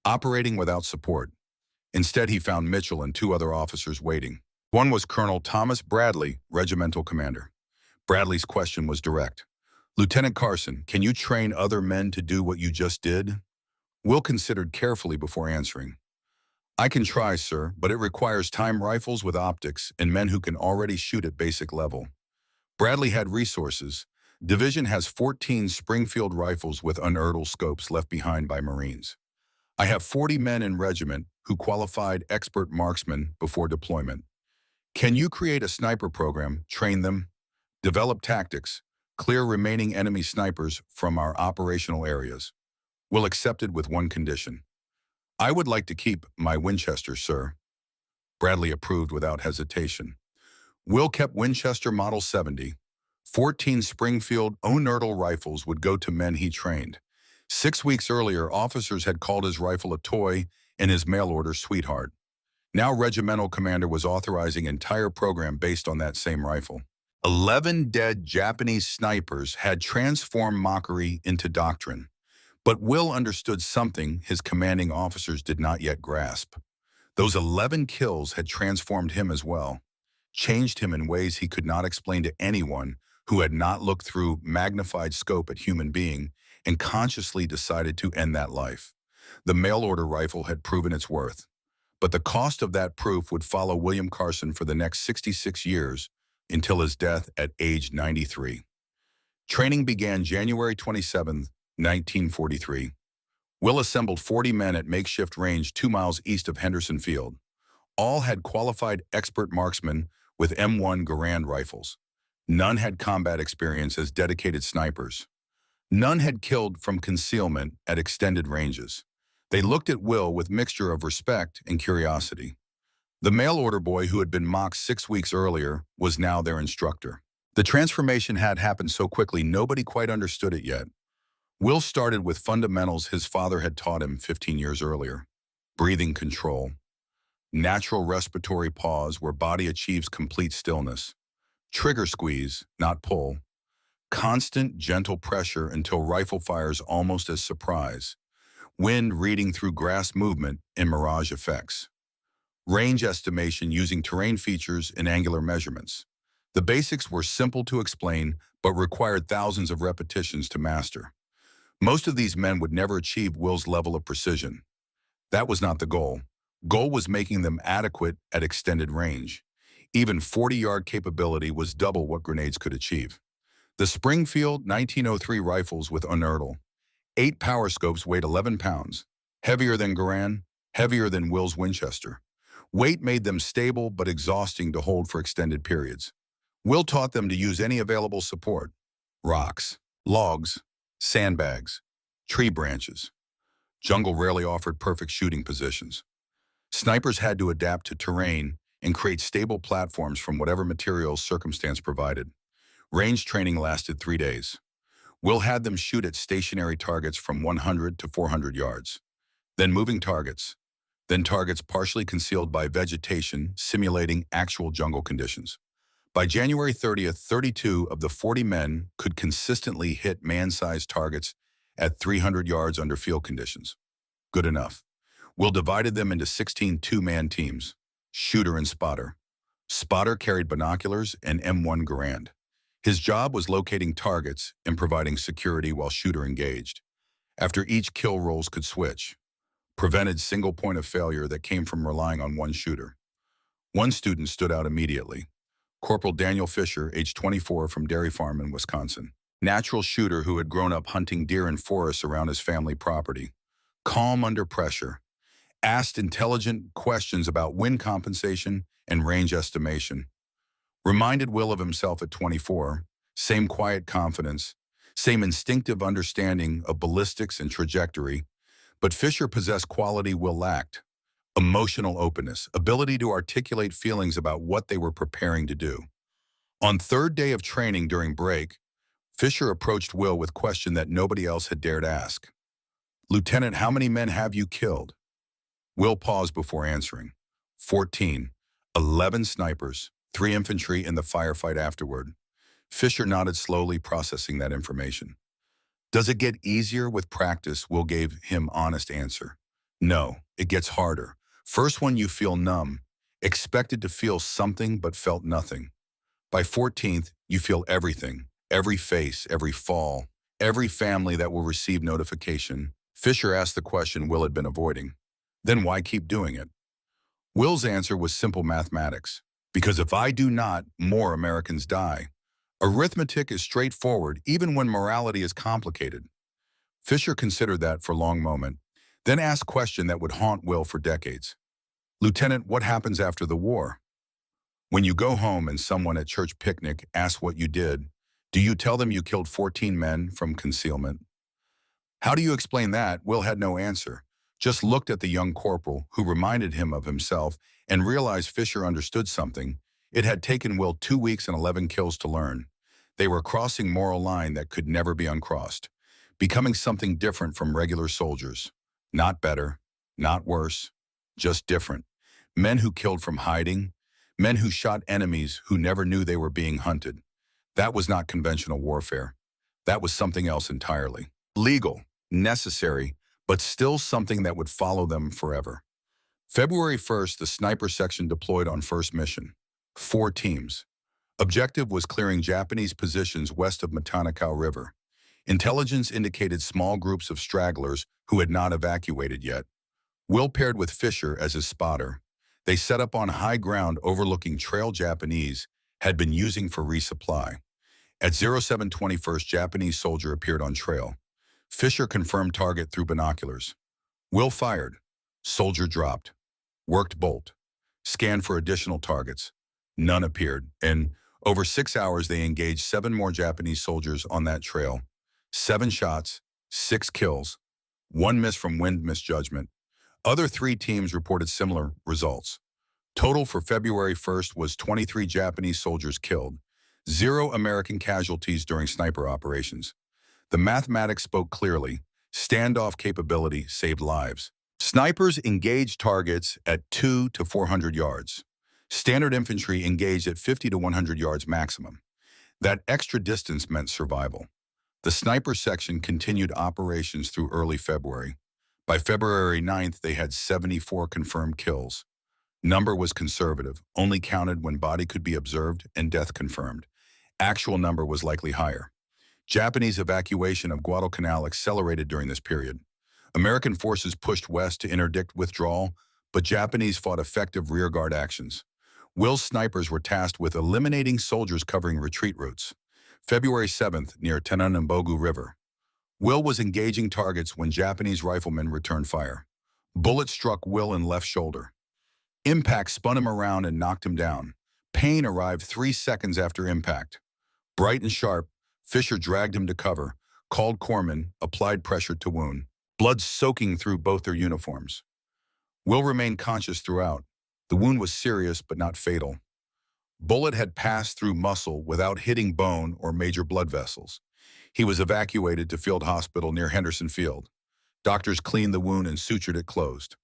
operating without support. Instead, he found Mitchell and two other officers waiting. One was Colonel Thomas Bradley, regimental commander. Bradley's question was direct. Lieutenant Carson, can you train other men to do what you just did? Will considered carefully before answering. I can try, sir, but it requires time rifles with optics and men who can already shoot at basic level. Bradley had resources. Division has 14 Springfield rifles with unearthed scopes left behind by Marines. I have 40 men in regiment who qualified expert marksmen before deployment. Can you create a sniper program, train them, develop tactics, clear remaining enemy snipers from our operational areas? Will accepted with one condition. I would like to keep my Winchester, sir. Bradley approved without hesitation. Will kept Winchester Model 70. 14 Springfield unearthed rifles would go to men he trained. 6 weeks earlier, officers had called his rifle a toy and his mail order sweetheart. Now regimental commander was authorizing entire program based on that same rifle. 11 dead Japanese snipers had transformed mockery into doctrine. But Will understood something his commanding officers did not yet grasp. Those 11 kills had transformed him as well, changed him in ways he could not explain to anyone who had not looked through magnified scope at human being and consciously decided to end that life. The mail-order rifle had proven its worth, but the cost of that proof would follow William Carson for the next 66 years until his death at age 93. Training began January 27, 1943. Will assembled 40 men at makeshift range 2 miles east of Henderson Field. All had qualified expert marksmen with M1 Garand rifles. None had combat experience as dedicated snipers. None had killed from concealment at extended ranges. They looked at Will with mixture of respect and curiosity. The mail-order boy who had been mocked 6 weeks earlier was now their instructor. The transformation had happened so quickly nobody quite understood it yet. Will started with fundamentals his father had taught him 15 years earlier. Breathing control. Natural respiratory pause where body achieves complete stillness. Trigger squeeze, not pull. Constant, gentle pressure until rifle fires almost as surprise. Wind reading through grass movement and mirage effects. Range estimation using terrain features and angular measurements. The basics were simple to explain, but required thousands of repetitions to master. Most of these men would never achieve Will's level of precision. That was not the goal. Goal was making them adequate at extended range. Even 40-yard capability was double what grenades could achieve. The Springfield 1903 rifles with unearthed 8 power scopes weighed 11 pounds, heavier than Garand, heavier than Will's Winchester. Weight made them stable but exhausting to hold for extended periods. Will taught them to use any available support: rocks, logs, sandbags, tree branches. Jungle rarely offered perfect shooting positions. Snipers had to adapt to terrain and create stable platforms from whatever materials circumstance provided. Range training lasted 3 days. Will had them shoot at stationary targets from 100 to 400 yards. Then moving targets. Then targets partially concealed by vegetation, simulating actual jungle conditions. By January 30th, 32 of the 40 men could consistently hit man-sized targets at 300 yards under field conditions. Good enough. Will divided them into 16 two-man teams, shooter and spotter. Spotter carried binoculars and M1 Garand. His job was locating targets and providing security while shooter engaged. After each kill, roles could switch. Prevented single point of failure that came from relying on one shooter. One student stood out immediately. Corporal Daniel Fisher, age 24, from Dairy Farm in Wisconsin. Natural shooter who had grown up hunting deer in forests around his family property. Calm under pressure. Asked intelligent questions about wind compensation and range estimation. Reminded Will of himself at 24. Same quiet confidence. Same instinctive understanding of ballistics and trajectory. But Fisher possessed quality Will lacked: emotional openness, ability to articulate feelings about what they were preparing to do. On third day of training during break, Fisher approached Will with a question that nobody else had dared ask. "Lieutenant, how many men have you killed?" Will paused before answering. 14, 11 snipers, 3 infantry in the firefight afterward. Fisher nodded slowly, processing that information. Does it get easier with practice? Will gave him honest answer. No, it gets harder. First when you feel numb, expected to feel something but felt nothing. By 14th, you feel everything, every face, every fall, every family that will receive notification. Fisher asked the question Will had been avoiding. Then why keep doing it? Will's answer was simple mathematics. Because if I do not, more Americans die. Arithmetic is straightforward, even when morality is complicated. Fisher considered that for a long moment, then asked a question that would haunt Will for decades. Lieutenant, what happens after the war? When you go home and someone at church picnic asks what you did, do you tell them you killed 14 men from concealment? How do you explain that? Will had no answer, just looked at the young corporal who reminded him of himself and realized Fisher understood something. It had taken Will 2 weeks and 11 kills to learn. They were crossing moral line that could never be uncrossed, becoming something different from regular soldiers. Not better, not worse, just different. Men who killed from hiding, men who shot enemies who never knew they were being hunted. That was not conventional warfare. That was something else entirely. Legal, necessary, but still something that would follow them forever. February 1st, the sniper section deployed on first mission. 4 teams. Objective was clearing Japanese positions west of Matanakaw River. Intelligence indicated small groups of stragglers who had not evacuated yet. Will paired with Fisher as his spotter. They set up on high ground overlooking trail Japanese had been using for resupply. At 0721st, Japanese soldier appeared on trail. Fisher confirmed target through binoculars. Will fired. Soldier dropped. Worked bolt. Scanned for additional targets. None appeared. In over 6 hours, they engaged 7 more Japanese soldiers on that trail. 7 shots, 6 kills, 1 miss from wind misjudgment. Other 3 teams reported similar results. Total for February 1st was 23 Japanese soldiers killed, 0 American casualties during sniper operations. The mathematics spoke clearly. Standoff capability saved lives. Snipers engaged targets at 200 to 400 yards. Standard infantry engaged at 50 to 100 yards maximum. That extra distance meant survival. The sniper section continued operations through early February. By February 9th, they had 74 confirmed kills. Number was conservative, only counted when body could be observed and death confirmed. Actual number was likely higher. Japanese evacuation of Guadalcanal accelerated during this period. American forces pushed west to interdict withdrawal, but Japanese fought effective rearguard actions. Will's snipers were tasked with eliminating soldiers covering retreat routes. February 7th, near Tenanambogu River. Will was engaging targets when Japanese riflemen returned fire. Bullet struck Will in left shoulder. Impact spun him around and knocked him down. Pain arrived 3 seconds after impact. Bright and sharp, Fisher dragged him to cover, called corpsmen, applied pressure to wound. Blood soaking through both their uniforms. Will remained conscious throughout. The wound was serious but not fatal. Bullet had passed through muscle without hitting bone or major blood vessels. He was evacuated to Field Hospital near Henderson Field. Doctors cleaned the wound and sutured it closed.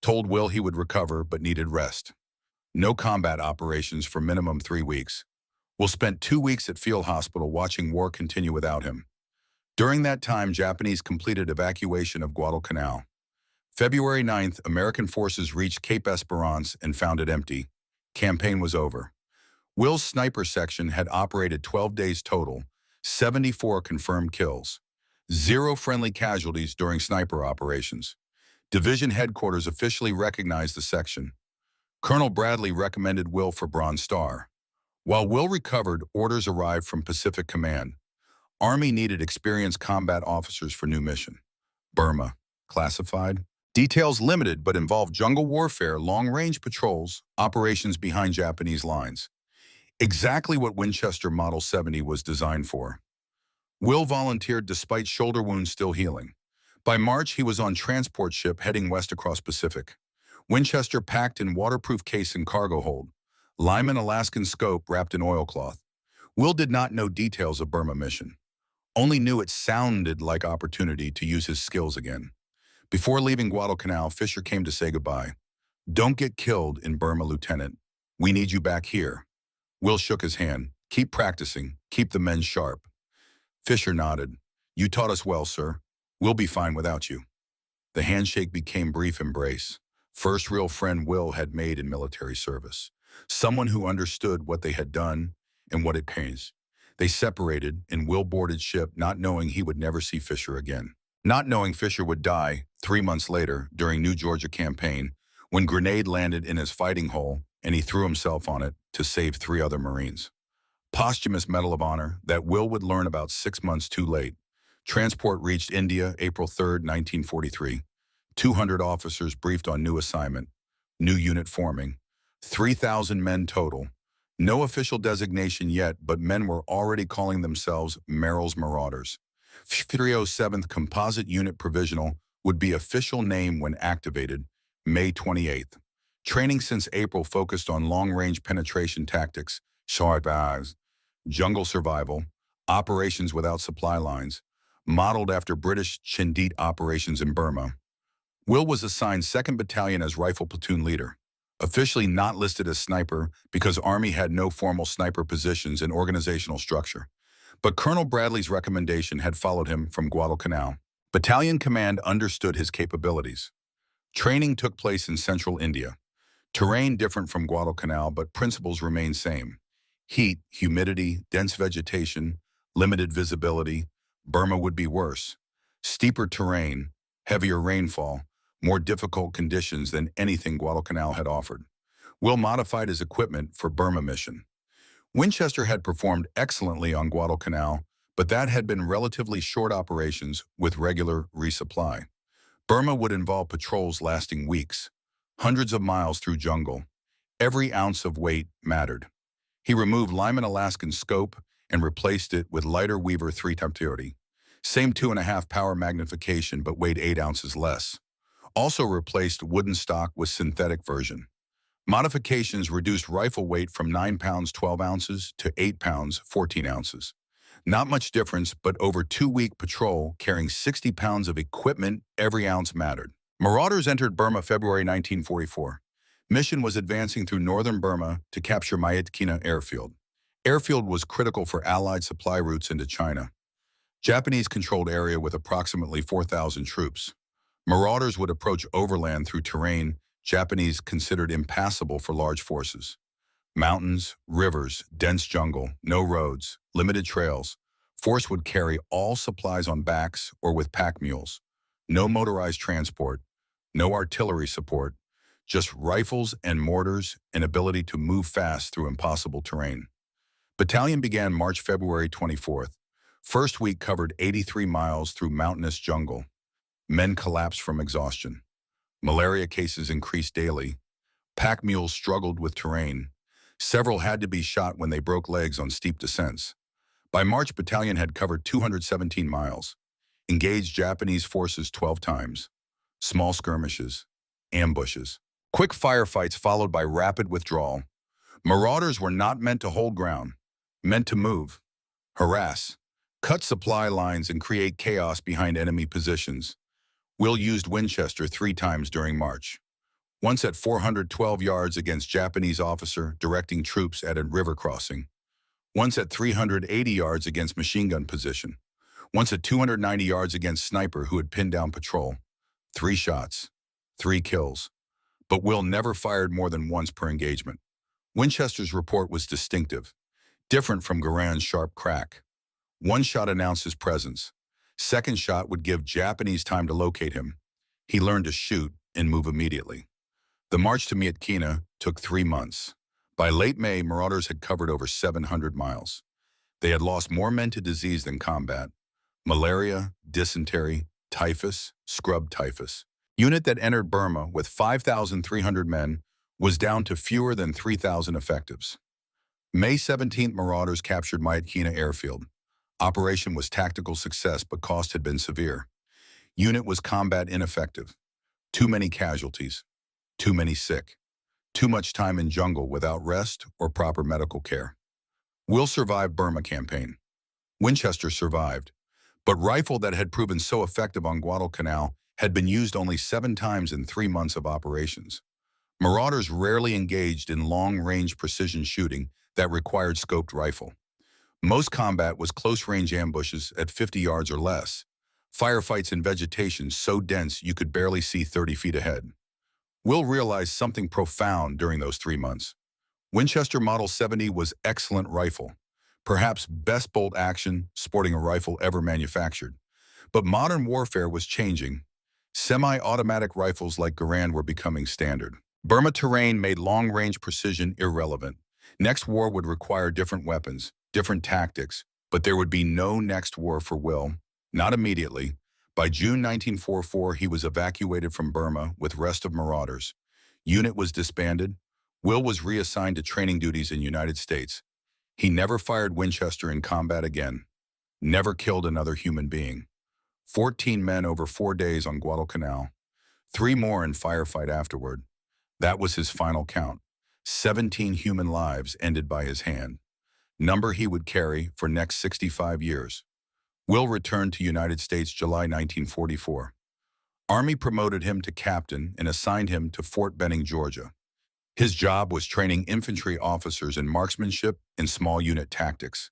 Told Will he would recover but needed rest. No combat operations for minimum 3 weeks. Will spent 2 weeks at Field Hospital watching war continue without him. During that time, Japanese completed evacuation of Guadalcanal. February 9th, American forces reached Cape Esperance and found it empty. Campaign was over. Will's sniper section had operated 12 days total, 74 confirmed kills. 0 friendly casualties during sniper operations. Division headquarters officially recognized the section. Colonel Bradley recommended Will for Bronze Star. While Will recovered, orders arrived from Pacific Command. Army needed experienced combat officers for new mission. Burma. Classified. Details limited but involved jungle warfare, long-range patrols, operations behind Japanese lines. Exactly what Winchester Model 70 was designed for. Will volunteered despite shoulder wounds still healing. By March, he was on transport ship heading west across Pacific. Winchester packed in waterproof case and cargo hold. Lyman Alaskan scope wrapped in oilcloth. Will did not know details of Burma mission. Only knew it sounded like opportunity to use his skills again. Before leaving Guadalcanal, Fisher came to say goodbye. Don't get killed in Burma, Lieutenant. We need you back here. Will shook his hand. Keep practicing. Keep the men sharp. Fisher nodded. You taught us well, sir. We'll be fine without you. The handshake became brief embrace. First real friend Will had made in military service. Someone who understood what they had done and what it pays. They separated, and Will boarded ship not knowing he would never see Fisher again. Not knowing Fisher would die 3 months later during New Georgia campaign when grenade landed in his fighting hole and he threw himself on it to save 3 other Marines. Posthumous Medal of Honor that Will would learn about 6 months too late. Transport reached India April 3, 1943. 200 officers briefed on new assignment, new unit forming, 3,000 men total. No official designation yet, but men were already calling themselves Merrill's Marauders. 307th Composite Unit Provisional would be official name when activated, May 28th. Training since April focused on long-range penetration tactics, sharp eyes, jungle survival, operations without supply lines, modeled after British Chindit operations in Burma. Will was assigned 2nd Battalion as rifle platoon leader, officially not listed as sniper because Army had no formal sniper positions in organizational structure. But Colonel Bradley's recommendation had followed him from Guadalcanal. Battalion command understood his capabilities. Training took place in central India. Terrain different from Guadalcanal, but principles remain same. Heat, humidity, dense vegetation, limited visibility. Burma would be worse. Steeper terrain, heavier rainfall, more difficult conditions than anything Guadalcanal had offered. Will modified his equipment for Burma mission. Winchester had performed excellently on Guadalcanal, but that had been relatively short operations with regular resupply. Burma would involve patrols lasting weeks, hundreds of miles through jungle. Every ounce of weight mattered. He removed Lyman Alaskan scope and replaced it with lighter Weaver 330. Same 2.5 power magnification, but weighed 8 ounces less. Also replaced wooden stock with synthetic version. Modifications reduced rifle weight from 9 pounds 12 ounces to 8 pounds 14 ounces. Not much difference, but over 2-week patrol carrying 60 pounds of equipment, every ounce mattered. Marauders entered Burma February 1944. Mission was advancing through northern Burma to capture Myitkyina airfield. Airfield was critical for Allied supply routes into China. Japanese-controlled area with approximately 4,000 troops. Marauders would approach overland through terrain Japanese considered impassable for large forces. Mountains, rivers, dense jungle, no roads, limited trails. Force would carry all supplies on backs or with pack mules. No motorized transport, no artillery support, just rifles and mortars and ability to move fast through impossible terrain. Battalion began March February 24th. First week covered 83 miles through mountainous jungle. Men collapsed from exhaustion. Malaria cases increased daily. Pack mules struggled with terrain. Several had to be shot when they broke legs on steep descents. By March, battalion had covered 217 miles. Engaged Japanese forces 12 times. Small skirmishes. Ambushes. Quick firefights followed by rapid withdrawal. Marauders were not meant to hold ground. Meant to move. Harass. Cut supply lines and create chaos behind enemy positions. Will used Winchester 3 times during March. Once at 412 yards against Japanese officer directing troops at a river crossing. Once at 380 yards against machine gun position. Once at 290 yards against sniper who had pinned down patrol. 3 shots, 3 kills. But Will never fired more than once per engagement. Winchester's report was distinctive, different from Garand's sharp crack. 1 shot announced his presence. 2nd shot would give Japanese time to locate him. He learned to shoot and move immediately. The march to Myitkyina took 3 months. By late May, Marauders had covered over 700 miles. They had lost more men to disease than combat. Malaria, dysentery, typhus, scrub typhus. Unit that entered Burma with 5,300 men was down to fewer than 3,000 effectives. May 17th, Marauders captured Myitkyina airfield. Operation was tactical success, but cost had been severe. Unit was combat ineffective. Too many casualties. Too many sick. Too much time in jungle without rest or proper medical care. Will survived Burma campaign. Winchester survived. But rifle that had proven so effective on Guadalcanal had been used only 7 times in 3 months of operations. Marauders rarely engaged in long-range precision shooting that required scoped rifle. Most combat was close-range ambushes at 50 yards or less, firefights in vegetation so dense you could barely see 30 feet ahead. Will realized something profound during those 3 months. Winchester Model 70 was excellent rifle, perhaps best bolt action sporting a rifle ever manufactured. But modern warfare was changing. Semi-automatic rifles like Garand were becoming standard. Burma terrain made long-range precision irrelevant. Next war would require different weapons, different tactics, but there would be no next war for Will. Not immediately. By June 1944, he was evacuated from Burma with rest of marauders. Unit was disbanded. Will was reassigned to training duties in United States. He never fired Winchester in combat again. Never killed another human being. 14 men over 4 days on Guadalcanal. 3 more in firefight afterward. That was his final count. 17 human lives ended by his hand. Number he would carry for next 65 years. Will returned to United States July 1944. Army promoted him to captain and assigned him to Fort Benning, Georgia. His job was training infantry officers in marksmanship and small unit tactics,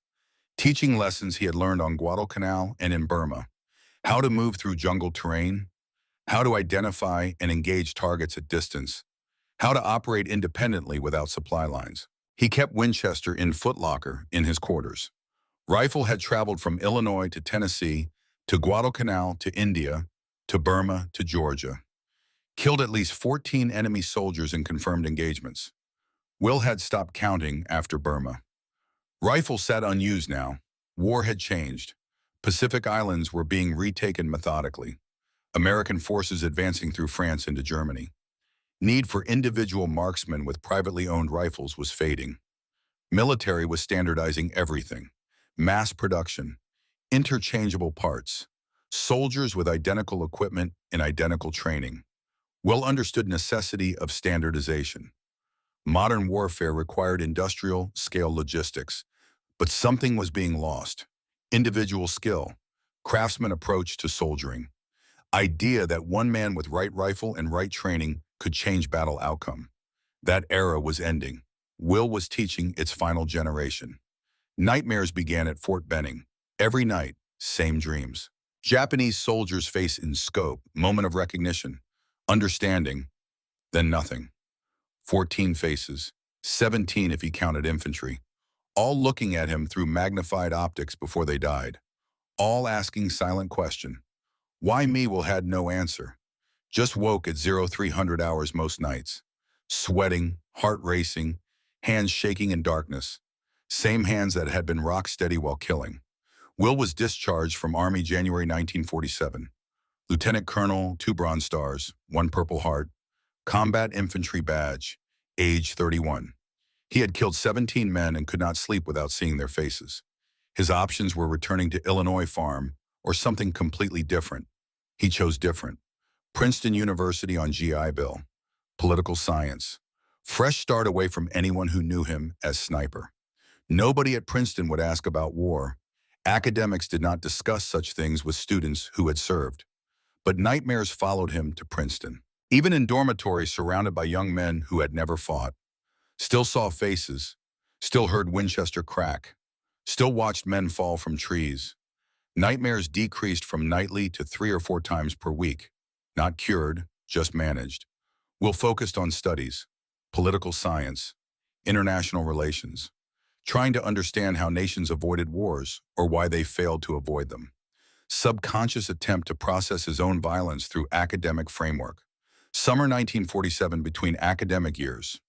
teaching lessons he had learned on Guadalcanal and in Burma. How to move through jungle terrain, how to identify and engage targets at distance, how to operate independently without supply lines. He kept Winchester in footlocker in his quarters. Rifle had traveled from Illinois to Tennessee, to Guadalcanal to India, to Burma to Georgia. Killed at least 14 enemy soldiers in confirmed engagements. Will had stopped counting after Burma. Rifle sat unused now. War had changed. Pacific Islands were being retaken methodically. American forces advancing through France into Germany. Need for individual marksmen with privately owned rifles was fading. Military was standardizing everything. Mass production, interchangeable parts, soldiers with identical equipment and identical training. Will understood necessity of standardization. Modern warfare required industrial-scale logistics, but something was being lost. Individual skill, craftsman approach to soldiering. Idea that one man with right rifle and right training could change battle outcome. That era was ending. Will was teaching its final generation. Nightmares began at Fort Benning. Every night, same dreams. Japanese soldiers face in scope, moment of recognition, understanding, then nothing. 14 faces, 17 if he counted infantry, all looking at him through magnified optics before they died, all asking silent question. Why me? Will had no answer. Just woke at 0300 hours most nights. Sweating, heart racing, hands shaking in darkness. Same hands that had been rock steady while killing. Will was discharged from Army January 1947. Lieutenant Colonel, 2 Bronze Stars, 1 Purple Heart, Combat Infantry Badge, age 31. He had killed 17 men and could not sleep without seeing their faces. His options were returning to Illinois farm or something completely different. He chose different. Princeton University on GI Bill. Political science. Fresh start away from anyone who knew him as sniper. Nobody at Princeton would ask about war. Academics did not discuss such things with students who had served. But nightmares followed him to Princeton. Even in dormitories surrounded by young men who had never fought. Still saw faces. Still heard Winchester crack. Still watched men fall from trees. Nightmares decreased from nightly to 3 or 4 times per week. Not cured, just managed. Will focused on studies, political science, international relations, trying to understand how nations avoided wars or why they failed to avoid them. Subconscious attempt to process his own violence through academic framework. Summer 1947 between academic years.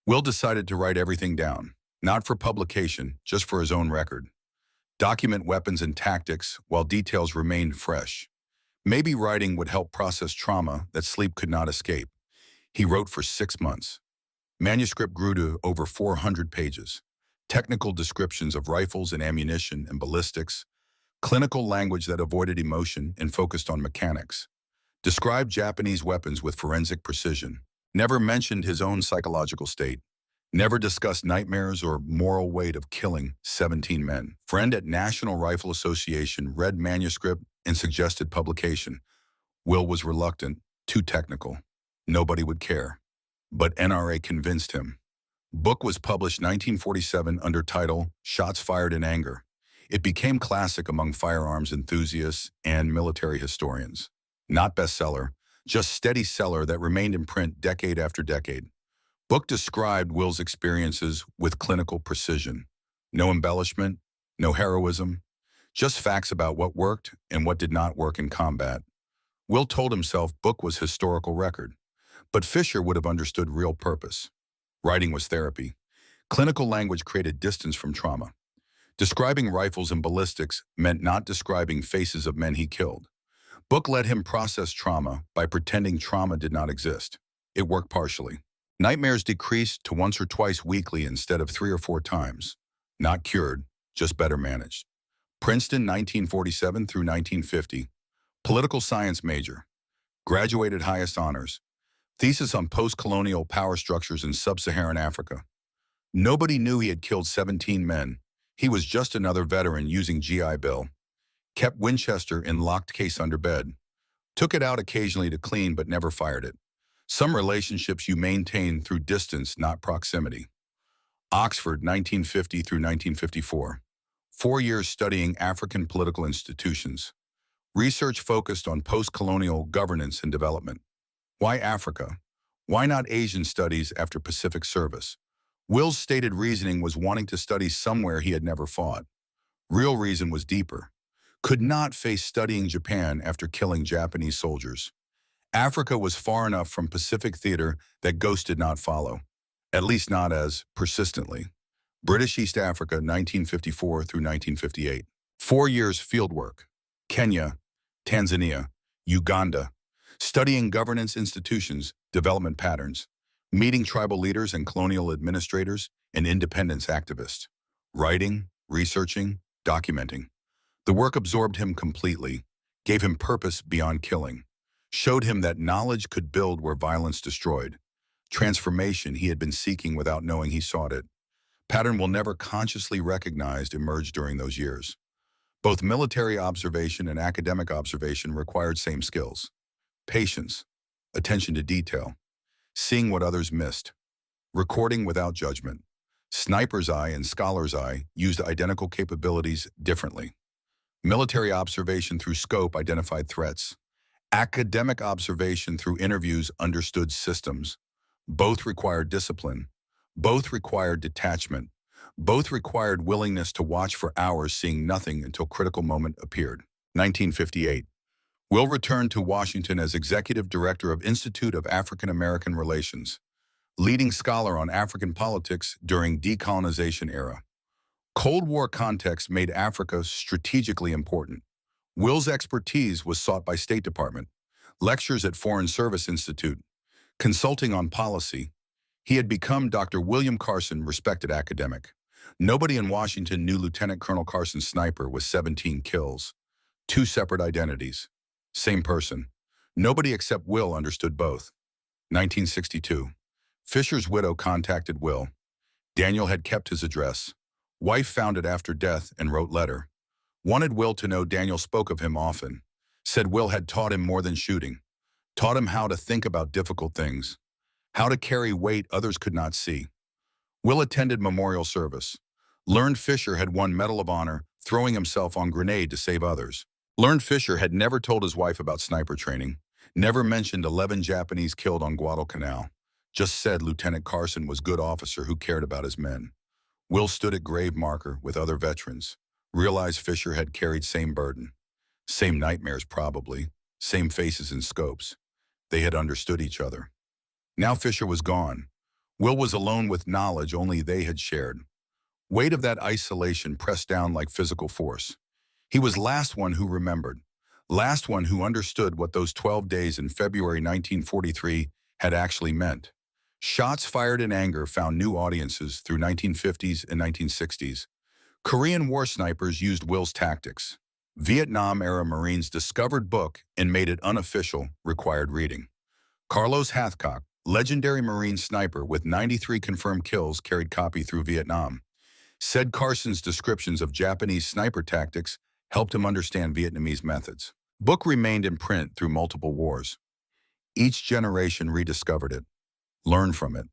Will decided to write everything down, not for publication, just for his own record. Document weapons and tactics while details remained fresh. Maybe writing would help process trauma that sleep could not escape. He wrote for 6 months. Manuscript grew to over 400 pages. Technical descriptions of rifles and ammunition and ballistics. Clinical language that avoided emotion and focused on mechanics. Described Japanese weapons with forensic precision. Never mentioned his own psychological state. Never discussed nightmares or moral weight of killing 17 men. Friend at National Rifle Association read manuscript and suggested publication. Will was reluctant, too technical. Nobody would care. But NRA convinced him. Book was published 1947 under title Shots Fired in Anger. It became classic among firearms enthusiasts and military historians. Not bestseller, just steady seller that remained in print decade after decade. Book described Will's experiences with clinical precision. No embellishment, no heroism, just facts about what worked and what did not work in combat. Will told himself book was historical record, but Fisher would have understood real purpose. Writing was therapy. Clinical language created distance from trauma. Describing rifles and ballistics meant not describing faces of men he killed. Book let him process trauma by pretending trauma did not exist. It worked partially. Nightmares decreased to once or twice weekly instead of 3 or 4 times. Not cured, just better managed. Princeton, 1947 through 1950. Political science major. Graduated highest honors. Thesis on post-colonial power structures in sub-Saharan Africa. Nobody knew he had killed 17 men. He was just another veteran using GI Bill. Kept Winchester in locked case under bed. Took it out occasionally to clean but never fired it. Some relationships you maintain through distance, not proximity. Oxford, 1950 through 1954. 4 years studying African political institutions. Research focused on post-colonial governance and development. Why Africa? Why not Asian studies after Pacific service? Will's stated reasoning was wanting to study somewhere he had never fought. Real reason was deeper. Could not face studying Japan after killing Japanese soldiers. Africa was far enough from Pacific theater that Ghost did not follow, at least not as persistently. British East Africa, 1954 through 1958. 4 years fieldwork. Kenya, Tanzania, Uganda. Studying governance institutions, development patterns. Meeting tribal leaders and colonial administrators and independence activists. Writing, researching, documenting. The work absorbed him completely, gave him purpose beyond killing, showed him that knowledge could build where violence destroyed. Transformation he had been seeking without knowing he sought it. Pattern will never consciously recognized emerged during those years. Both military observation and academic observation required same skills. Patience, attention to detail, seeing what others missed, recording without judgment. Sniper's eye and scholar's eye used identical capabilities differently. Military observation through scope identified threats. Academic observation through interviews understood systems. Both required discipline. Both required detachment. Both required willingness to watch for hours seeing nothing until critical moment appeared. 1958. Will returned to Washington as Executive Director of Institute of African American Relations, leading scholar on African politics during decolonization era. Cold War context made Africa strategically important. Will's expertise was sought by State Department, lectures at Foreign Service Institute, consulting on policy. He had become Dr. William Carson, respected academic. Nobody in Washington knew Lieutenant Colonel Carson's sniper with 17 kills. 2 separate identities. Same person. Nobody except Will understood both. 1962. Fisher's widow contacted Will. Daniel had kept his address. Wife found it after death and wrote letter. Wanted Will to know Daniel spoke of him often. Said Will had taught him more than shooting. Taught him how to think about difficult things. How to carry weight others could not see. Will attended memorial service. Learned Fisher had won Medal of Honor, throwing himself on grenade to save others. Learned Fisher had never told his wife about sniper training. Never mentioned 11 Japanese killed on Guadalcanal. Just said Lieutenant Carson was good officer who cared about his men. Will stood at grave marker with other veterans. Realized Fisher had carried same burden. Same nightmares probably. Same faces and scopes. They had understood each other. Now Fisher was gone. Will was alone with knowledge only they had shared. Weight of that isolation pressed down like physical force. He was last one who remembered. Last one who understood what those 12 days in February 1943 had actually meant. Shots fired in anger found new audiences through 1950s and 1960s. Korean War snipers used Will's tactics. Vietnam-era Marines discovered book and made it unofficial, required reading. Carlos Hathcock, legendary Marine sniper with 93 confirmed kills, carried copy through Vietnam. Said Carson's descriptions of Japanese sniper tactics helped him understand Vietnamese methods. Book remained in print through multiple wars. Each generation rediscovered it, learned from it.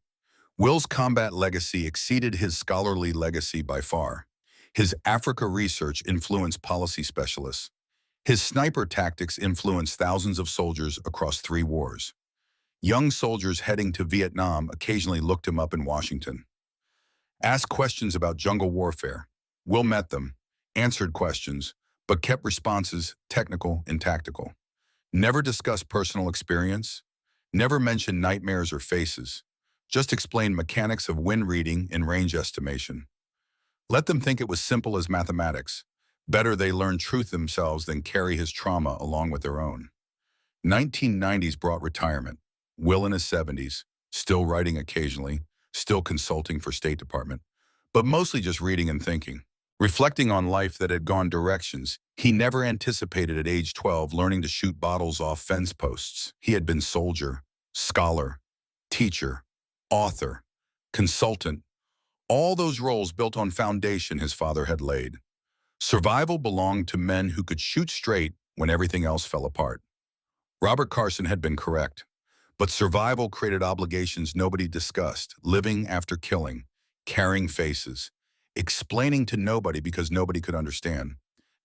Will's combat legacy exceeded his scholarly legacy by far. His Africa research influenced policy specialists. His sniper tactics influenced thousands of soldiers across 3 wars. Young soldiers heading to Vietnam occasionally looked him up in Washington. Asked questions about jungle warfare. Will met them, answered questions, but kept responses technical and tactical. Never discussed personal experience, never mentioned nightmares or faces, just explained mechanics of wind reading and range estimation. Let them think it was simple as mathematics. Better they learn truth themselves than carry his trauma along with their own. 1990s brought retirement. Will in his 70s, still writing occasionally, still consulting for State Department, but mostly just reading and thinking. Reflecting on life that had gone directions he never anticipated at age 12, learning to shoot bottles off fence posts. He had been soldier, scholar, teacher, author, consultant, all those roles built on foundation his father had laid. Survival belonged to men who could shoot straight when everything else fell apart. Robert Carson had been correct, but survival created obligations nobody discussed, living after killing, carrying faces, explaining to nobody because nobody could understand.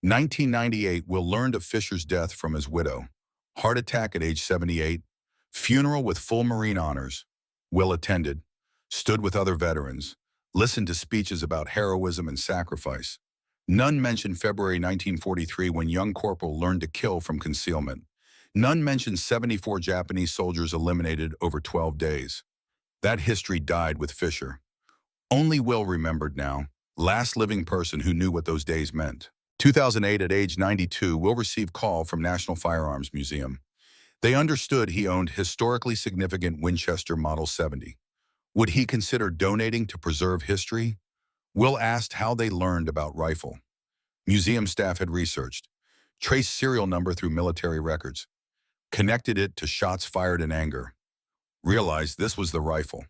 1998, Will learned of Fisher's death from his widow. Heart attack at age 78, funeral with full Marine honors. Will attended, stood with other veterans, listened to speeches about heroism and sacrifice. None mentioned February 1943 when young Corporal learned to kill from concealment. None mentioned 74 Japanese soldiers eliminated over 12 days. That history died with Fisher. Only Will remembered now, last living person who knew what those days meant. 2008, at age 92, Will received call from National Firearms Museum. They understood he owned historically significant Winchester Model 70. Would he consider donating to preserve history? Will asked how they learned about rifle. Museum staff had researched, traced serial number through military records, connected it to shots fired in anger. Realized this was the rifle.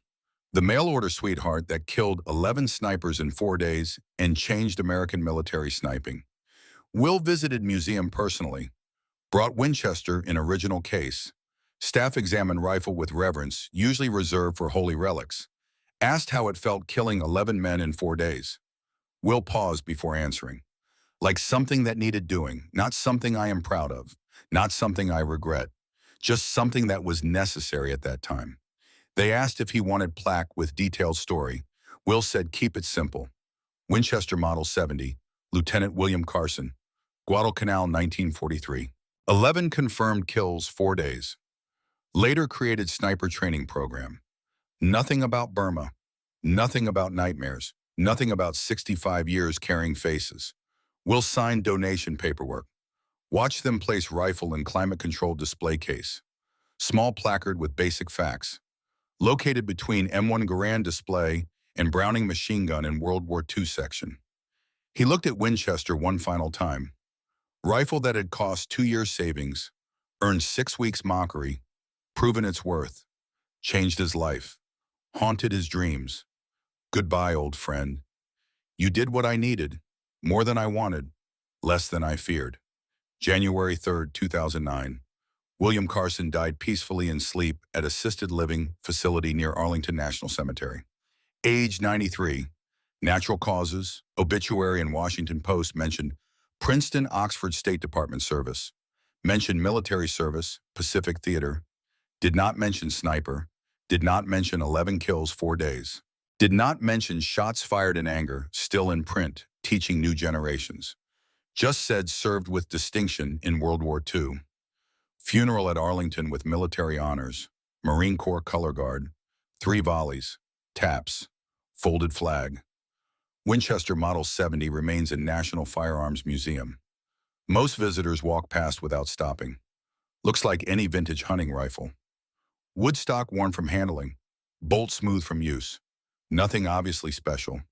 The mail-order sweetheart that killed 11 snipers in 4 days and changed American military sniping. Will visited museum personally, brought Winchester in original case. Staff examined rifle with reverence, usually reserved for holy relics. Asked how it felt killing 11 men in 4 days. Will paused before answering. Like something that needed doing, not something I am proud of, not something I regret, just something that was necessary at that time. They asked if he wanted plaque with detailed story. Will said keep it simple. Winchester Model 70, Lieutenant William Carson, Guadalcanal 1943. 11 confirmed kills 4 days. Later created sniper training program. Nothing about Burma. Nothing about nightmares. Nothing about 65 years carrying faces. Will sign donation paperwork. Watch them place rifle in climate-controlled display case. Small placard with basic facts. Located between M1 Garand display and Browning machine gun in World War II section. He looked at Winchester one final time. Rifle that had cost 2 years savings, earned 6 weeks mockery, proven its worth, changed his life, haunted his dreams. Goodbye, old friend. You did what I needed, more than I wanted, less than I feared. January 3rd, 2009. William Carson died peacefully in sleep at assisted living facility near Arlington National Cemetery. Age 93. Natural causes. Obituary in Washington Post mentioned Princeton, Oxford State Department service. Mentioned military service, Pacific Theater. Did not mention sniper. Did not mention 11 kills 4 days. Did not mention shots fired in anger, still in print, teaching new generations. Just said served with distinction in World War II. Funeral at Arlington with military honors, Marine Corps color guard, 3 volleys, taps, folded flag. Winchester Model 70 remains in National Firearms Museum. Most visitors walk past without stopping. Looks like any vintage hunting rifle. Woodstock worn from handling, bolt smooth from use. Nothing obviously special.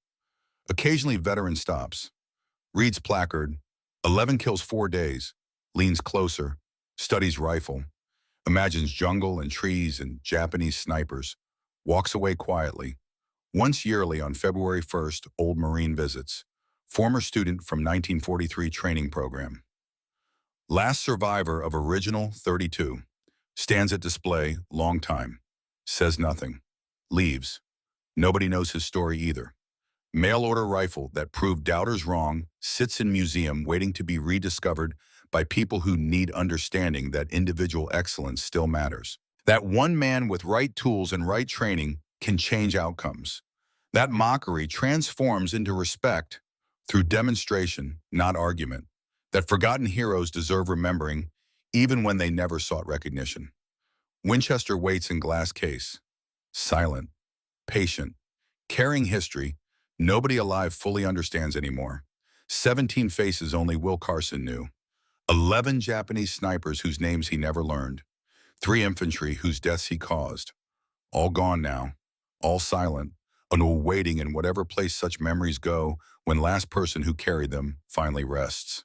Occasionally veteran stops. Reads placard, 11 kills 4 days, leans closer, studies rifle, imagines jungle and trees and Japanese snipers, walks away quietly. Once yearly on February 1st, Old Marine visits. Former student from 1943 training program. Last survivor of original 32. Stands at display, long time. Says nothing. Leaves. Nobody knows his story either. Mail-order rifle that proved doubters wrong sits in museum waiting to be rediscovered by people who need understanding that individual excellence still matters. That one man with right tools and right training can change outcomes. That mockery transforms into respect through demonstration, not argument. That forgotten heroes deserve remembering even when they never sought recognition. Winchester waits in glass case, silent, patient, carrying history nobody alive fully understands anymore. 17 faces only Will Carson knew. 11 Japanese snipers whose names he never learned. 3 infantry whose deaths he caused. All gone now, all silent, and all waiting in whatever place such memories go when last person who carried them finally rests.